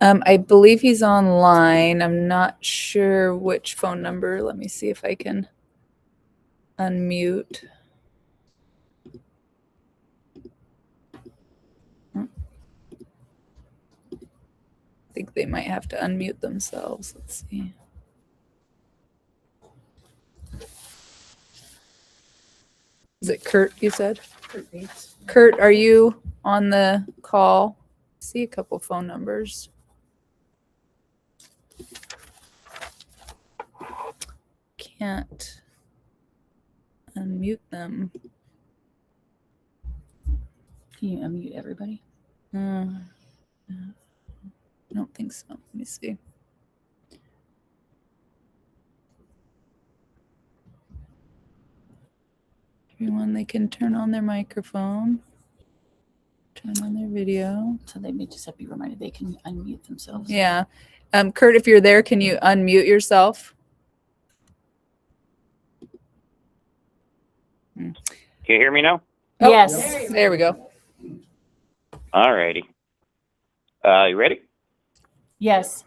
[SPEAKER 3] I believe he's online. I'm not sure which phone number. Let me see if I can unmute. I think they might have to unmute themselves. Let's see. Is it Kurt, you said?
[SPEAKER 9] Kurt Bates.
[SPEAKER 3] Kurt, are you on the call? See a couple phone numbers. Can't unmute them.
[SPEAKER 1] Can you unmute everybody?
[SPEAKER 3] I don't think so. Let me see. Everyone, they can turn on their microphone, turn on their video.
[SPEAKER 1] So they may just have to be reminded they can unmute themselves.
[SPEAKER 3] Yeah. Kurt, if you're there, can you unmute yourself?
[SPEAKER 12] Can you hear me now?
[SPEAKER 3] Oh,
[SPEAKER 1] Yes.
[SPEAKER 3] There we go.
[SPEAKER 12] All righty. You ready?
[SPEAKER 1] Yes.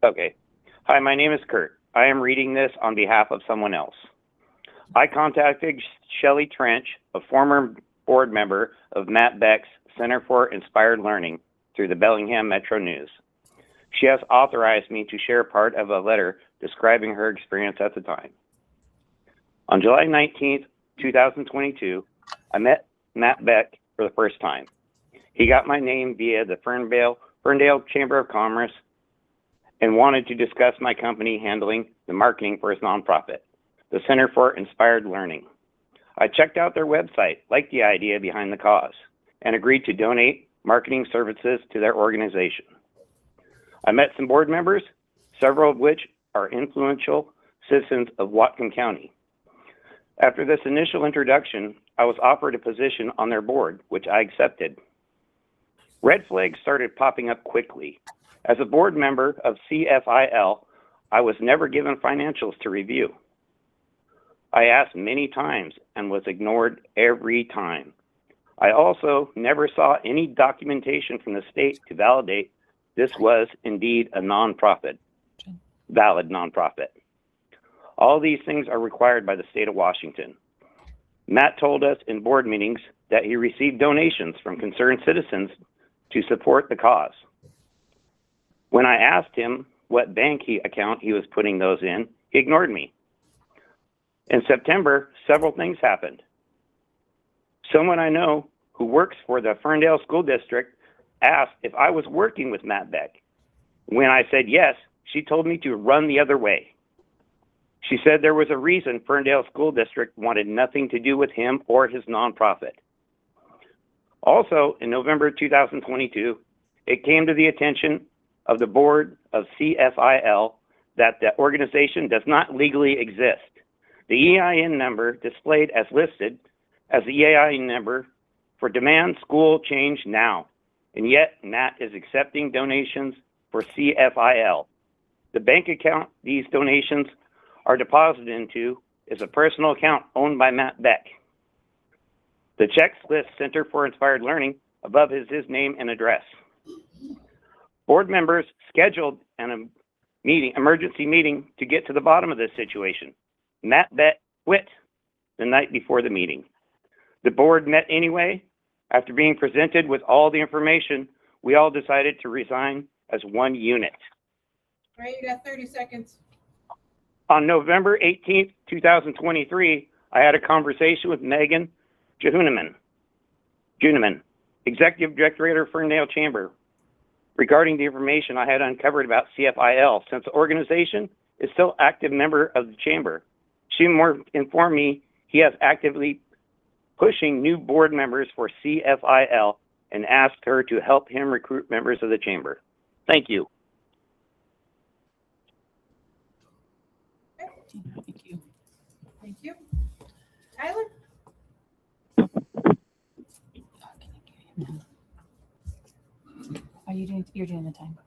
[SPEAKER 12] Okay. Hi, my name is Kurt. I am reading this on behalf of someone else. I contacted Shelley Trench, a former board member of Matt Beck's Center for Inspired Learning, through the Bellingham Metro News. She has authorized me to share part of a letter describing her experience at the time. On July 19th, 2022, I met Matt Beck for the first time. He got my name via the Ferndale Chamber of Commerce and wanted to discuss my company handling the marketing for his nonprofit, the Center for Inspired Learning. I checked out their website, liked the idea behind the cause, and agreed to donate marketing services to their organization. I met some board members, several of which are influential citizens of Whatcom County. After this initial introduction, I was offered a position on their board, which I accepted. Red flags started popping up quickly. As a board member of CFIL, I was never given financials to review. I asked many times and was ignored every time. I also never saw any documentation from the state to validate this was indeed a nonprofit, valid nonprofit. All these things are required by the state of Washington. Matt told us in board meetings that he received donations from concerned citizens to support the cause. When I asked him what bank account he was putting those in, he ignored me. In September, several things happened. Someone I know who works for the Ferndale School District asked if I was working with Matt Beck. When I said yes, she told me to run the other way. She said there was a reason Ferndale School District wanted nothing to do with him or his nonprofit. Also, in November 2022, it came to the attention of the board of CFIL that the organization does not legally exist. The EIN number displayed as listed as the EIN number for Demand School Change Now, and yet Matt is accepting donations for CFIL. The bank account these donations are deposited into is a personal account owned by Matt Beck. The checks list Center for Inspired Learning above his name and address. Board members scheduled an emergency meeting to get to the bottom of this situation. Matt Beck quit the night before the meeting. The board met anyway. After being presented with all the information, we all decided to resign as one unit.
[SPEAKER 9] All right, you got 30 seconds.
[SPEAKER 12] On November 18th, 2023, I had a conversation with Megan Juneman, Executive Director of Ferndale Chamber, regarding the information I had uncovered about CFIL, since the organization is still active member of the Chamber. She informed me he is actively pushing new board members for CFIL and asked her to help him recruit members of the Chamber. Thank you.
[SPEAKER 1] Thank you.
[SPEAKER 9] Thank you. Tyler?
[SPEAKER 1] You're doing the time.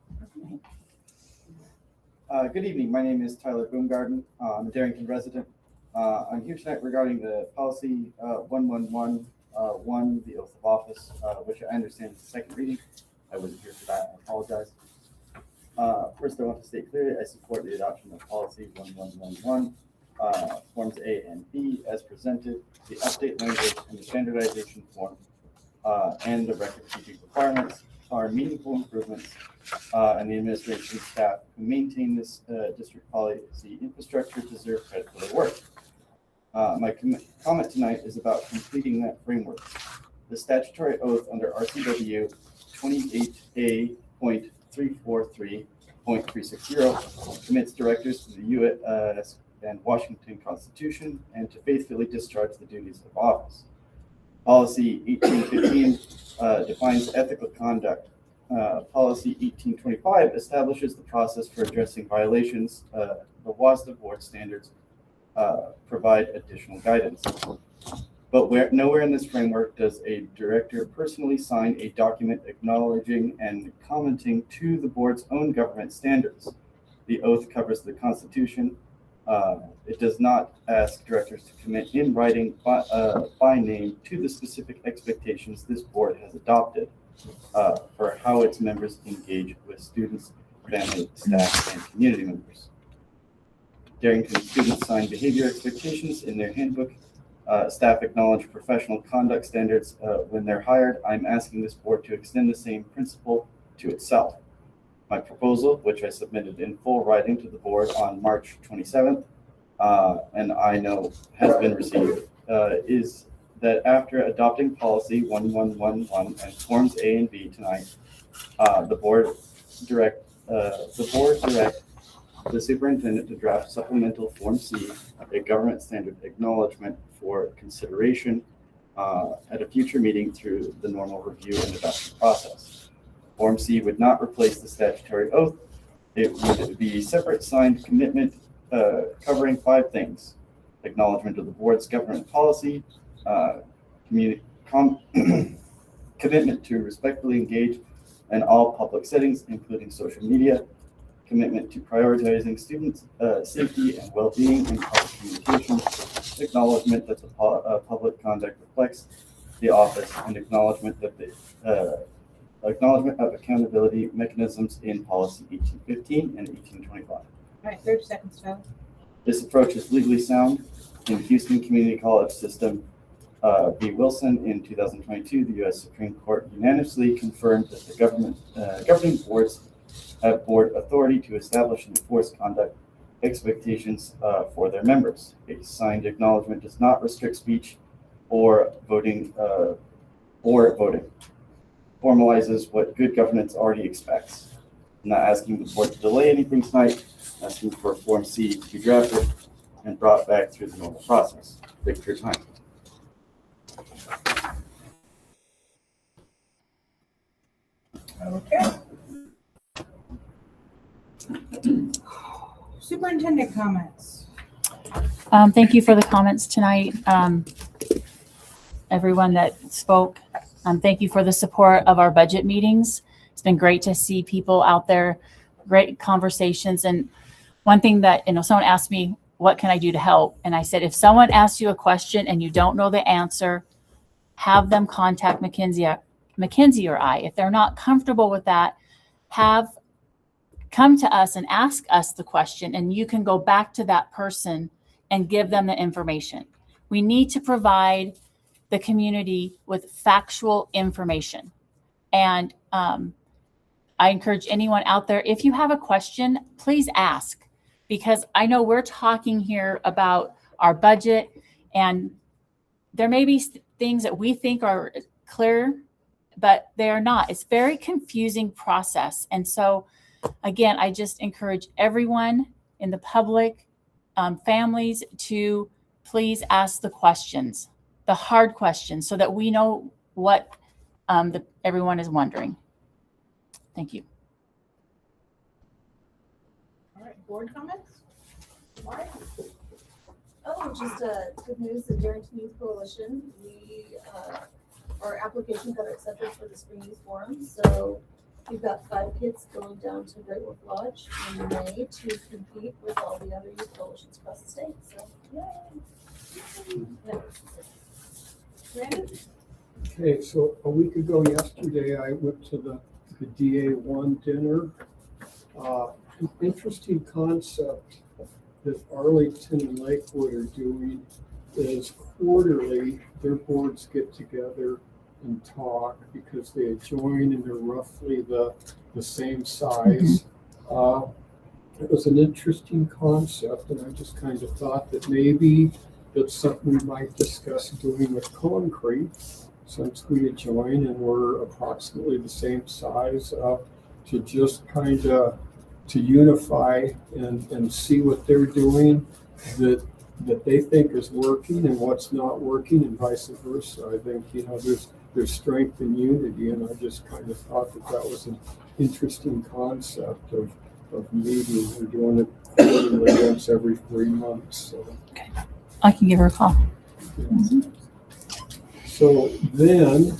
[SPEAKER 15] Good evening. My name is Tyler Boomgarden. I'm a Darrington resident. I'm here tonight regarding the policy 1111, the oath of office, which I understand is the second reading. I wasn't here for that. I apologize. First, I want to state clearly I support the adoption of policy 1111, forms A and B as presented, the update language and the standardization form, and the record-keeping requirements are meaningful improvements, and the administration staff who maintain this district policy infrastructure deserve credit for their work. My comment tonight is about completing that framework. The statutory oath under RCW 28A.343.360 commits directors to the U.S. and Washington Constitution and to faithfully discharge the duties of office. Policy 1815 defines ethical conduct. Policy 1825 establishes the process for addressing violations. The WASDA board standards provide additional guidance. But nowhere in this framework does a director personally sign a document acknowledging and commenting to the board's own government standards. The oath covers the Constitution. It does not ask directors to commit in writing by name to the specific expectations this board has adopted for how its members engage with students, family, staff, and community members. Darrington students sign behavior expectations in their handbook. Staff acknowledge professional conduct standards when they're hired. I'm asking this board to extend the same principle to itself. My proposal, which I submitted in full writing to the board on March 27th, and I know has been received, is that after adopting policy 1111 and forms A and B tonight, the board direct the superintendent to draft supplemental Form C, a government standard acknowledgement for consideration at a future meeting through the normal review and adoption process. Form C would not replace the statutory oath. It would be a separate signed commitment covering 5 things: acknowledgement of the board's government policy, commitment to respectfully engage in all public settings, including social media, commitment to prioritizing students' safety and well-being in public communication, acknowledgement that the public conduct reflects the office, and acknowledgement that the acknowledgement of accountability mechanisms in policy 1815 and 1825.
[SPEAKER 9] All right, 30 seconds, Tyler.
[SPEAKER 15] This approach is legally sound. In Houston Community College System v. Wilson in 2022, the U.S. Supreme Court unanimously confirmed that the governing boards have board authority to establish and enforce conduct expectations for their members. A signed acknowledgement does not restrict speech or voting. Formalizes what good governance already expects. I'm not asking the board to delay anything tonight, asking for Form C to be drafted and brought back through the normal process. Thank you for your time.
[SPEAKER 9] Okay. Superintendent comments.
[SPEAKER 1] Thank you for the comments tonight. Everyone that spoke, thank you for the support of our budget meetings. It's been great to see people out there, great conversations. And one thing that, someone asked me, what can I do to help? And I said, if someone asks you a question and you don't know the answer, have them contact Mackenzie or I. If they're not comfortable with that, come to us and ask us the question, and you can go back to that person and give them the information. We need to provide the community with factual information. And I encourage anyone out there, if you have a question, please ask, because I know we're talking here about our budget, and there may be things that we think are clear, but they are not. It's a very confusing process. And so again, I just encourage everyone in the public, families, to please ask the questions, the hard questions, so that we know what everyone is wondering. Thank you.
[SPEAKER 9] All right, board comments? Mark?
[SPEAKER 2] Oh, just good news, the Darrington Youth Coalition, our application got accepted for the Spring Youth Forum, so we've got 5 kids going down to Great Wolf Lodge in May to compete with all the other youth coalitions across the state, so yay. Yeah.
[SPEAKER 9] Brandon?
[SPEAKER 4] Okay, so a week ago yesterday, I went to the DA1 dinner. An interesting concept that Arlington and Lakewood are doing is quarterly, their boards get together and talk because they adjoin and they're roughly the same size. It was an interesting concept, and I just kind of thought that maybe that's something we might discuss doing with Concrete, since we adjoin and we're approximately the same size, to just kind of to unify and see what they're doing that they think is working and what's not working, and vice versa. I think there's strength in unity, and I just kind of thought that was an interesting concept of meeting. We're doing it quarterly, once every 3 months. So.
[SPEAKER 1] Okay, I can give her a call.
[SPEAKER 4] Yeah. So then,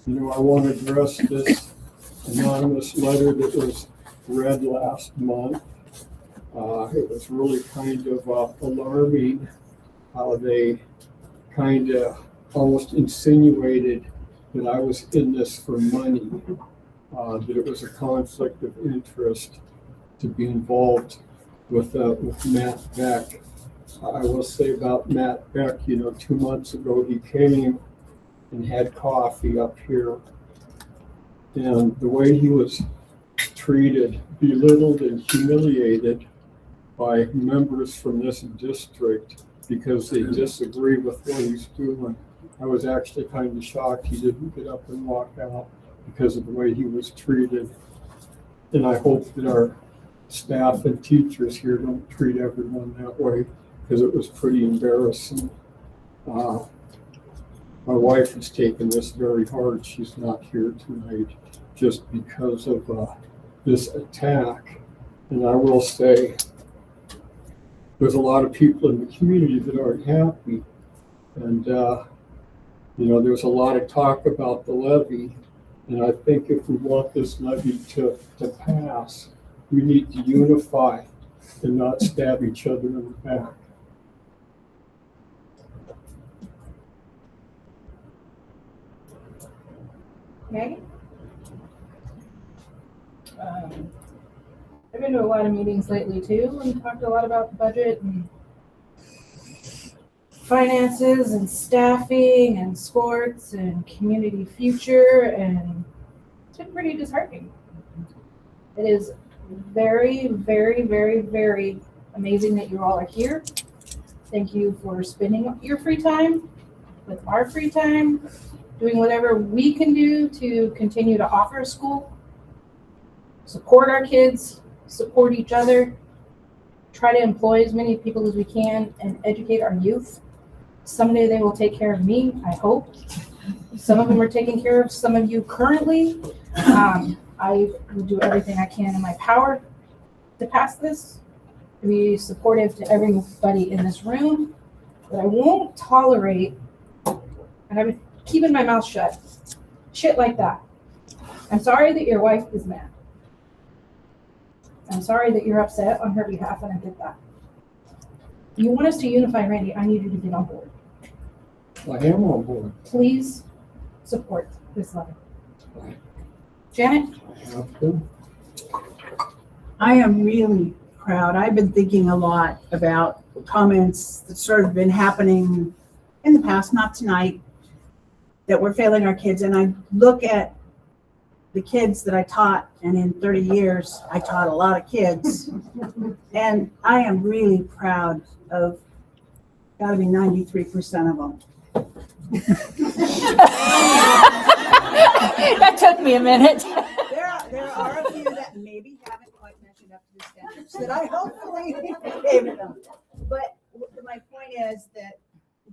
[SPEAKER 4] I want to address this anonymous letter that was read last month. It was really kind of alarming how they kind of almost insinuated that I was in this for money, that it was a conflict of interest to be involved with Matt Beck. I will say about Matt Beck, 2 months ago, he came and had coffee up here. And the way he was treated, belittled and humiliated by members from this district because they disagree with what he's doing. I was actually kind of shocked he didn't get up and walk out because of the way he was treated. And I hope that our staff and teachers here don't treat everyone that way, because it was pretty embarrassing. My wife has taken this very hard. She's not here tonight just because of this attack. And I will say, there's a lot of people in the community that aren't happy. And, there's a lot of talk about the levy. And I think if we want this levy to pass, we need to unify and not stab each other in the back.
[SPEAKER 9] Maggie? I've been to a lot of meetings lately too, and talked a lot about the budget and finances and staffing and sports and community future, and it's been pretty disheartening. It is very, very, very, very amazing that you all are here. Thank you for spending your free time with our free time, doing whatever we can do to continue to offer a school, support our kids, support each other, try to employ as many people as we can, and educate our youth. Someday they will take care of me, I hope. Some of them are taking care of some of you currently. I will do everything I can in my power to pass this, to be supportive to everybody in this room, but I won't tolerate, and I've been keeping my mouth shut, shit like that. I'm sorry that your wife is mad. I'm sorry that you're upset on her behalf, and I get that. You want us to unify, Randy, I need you to get on board.
[SPEAKER 4] I am on board.
[SPEAKER 9] Please support this letter. Janet?
[SPEAKER 16] I am really proud. I've been thinking a lot about comments that sort of been happening in the past, not tonight, that we're failing our kids. And I look at the kids that I taught, and in 30 years, I taught a lot of kids. And I am really proud of, gotta be 93% of them.
[SPEAKER 1] That took me a minute.
[SPEAKER 16] There are a few that maybe haven't quite measured up to the standards that I hopefully gave them. But my point is that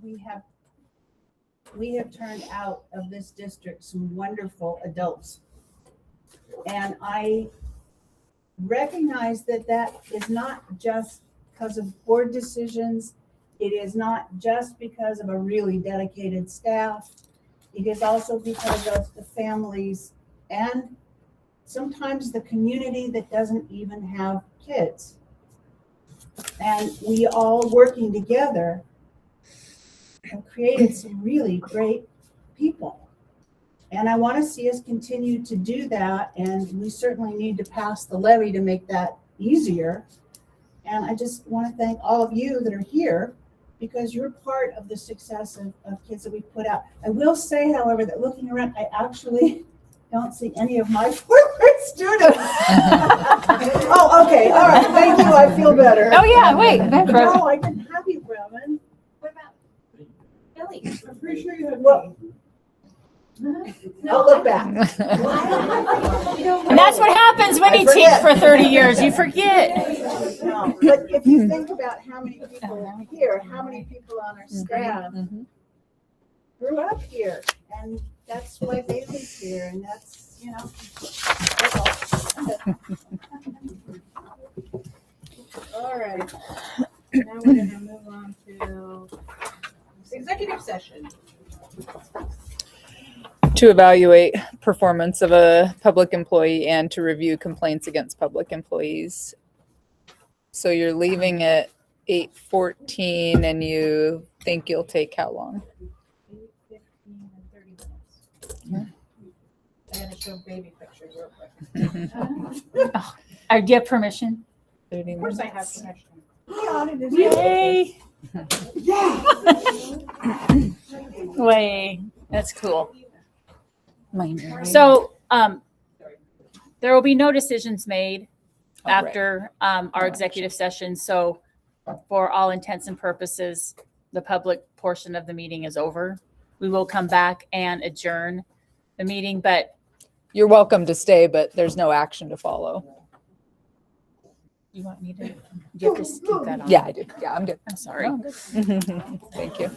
[SPEAKER 16] we have turned out of this district some wonderful adults. And I recognize that that is not just because of board decisions. It is not just because of a really dedicated staff. It is also because of the families and sometimes the community that doesn't even have kids. And we all working together have created some really great people. And I want to see us continue to do that. And we certainly need to pass the levy to make that easier. And I just want to thank all of you that are here, because you're part of the success of kids that we put out. I will say, however, that looking around, I actually don't see any of my former students. Oh, okay. All right. Thank you. I feel better.
[SPEAKER 1] Oh, yeah. Wait.
[SPEAKER 16] No, I didn't have you, Brevin.
[SPEAKER 8] What about Billy?
[SPEAKER 16] I'm pretty sure you had. Well, I'll look back.
[SPEAKER 1] And that's what happens when you teach for 30 years. You forget.
[SPEAKER 16] No, but if you think about how many people are here, how many people on our staff grew up here, and that's why Bailey's here, and that's, that's all.
[SPEAKER 9] All right. Now we're gonna move on to executive session.
[SPEAKER 3] To evaluate performance of a public employee and to review complaints against public employees. So you're leaving at 8:14 and you think you'll take how long?
[SPEAKER 9] 8, 15, and 30 minutes. I gotta show baby pictures real quick.
[SPEAKER 1] Do you have permission?
[SPEAKER 9] Of course I have permission.
[SPEAKER 1] Yay! Way, that's cool. So, there will be no decisions made after, our executive session. So for all intents and purposes, the public portion of the meeting is over. We will come back and adjourn the meeting, but
[SPEAKER 3] You're welcome to stay, but there's no action to follow.
[SPEAKER 1] you want me to, you have to keep that on?
[SPEAKER 3] Yeah, I do. Yeah, I'm good.
[SPEAKER 1] I'm sorry.
[SPEAKER 3] No, I'm good. Thank you.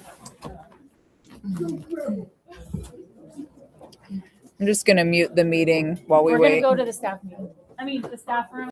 [SPEAKER 3] I'm just gonna mute the meeting while we
[SPEAKER 1] We're gonna
[SPEAKER 3] wait.
[SPEAKER 1] go to the staff meeting. I mean, the staff room.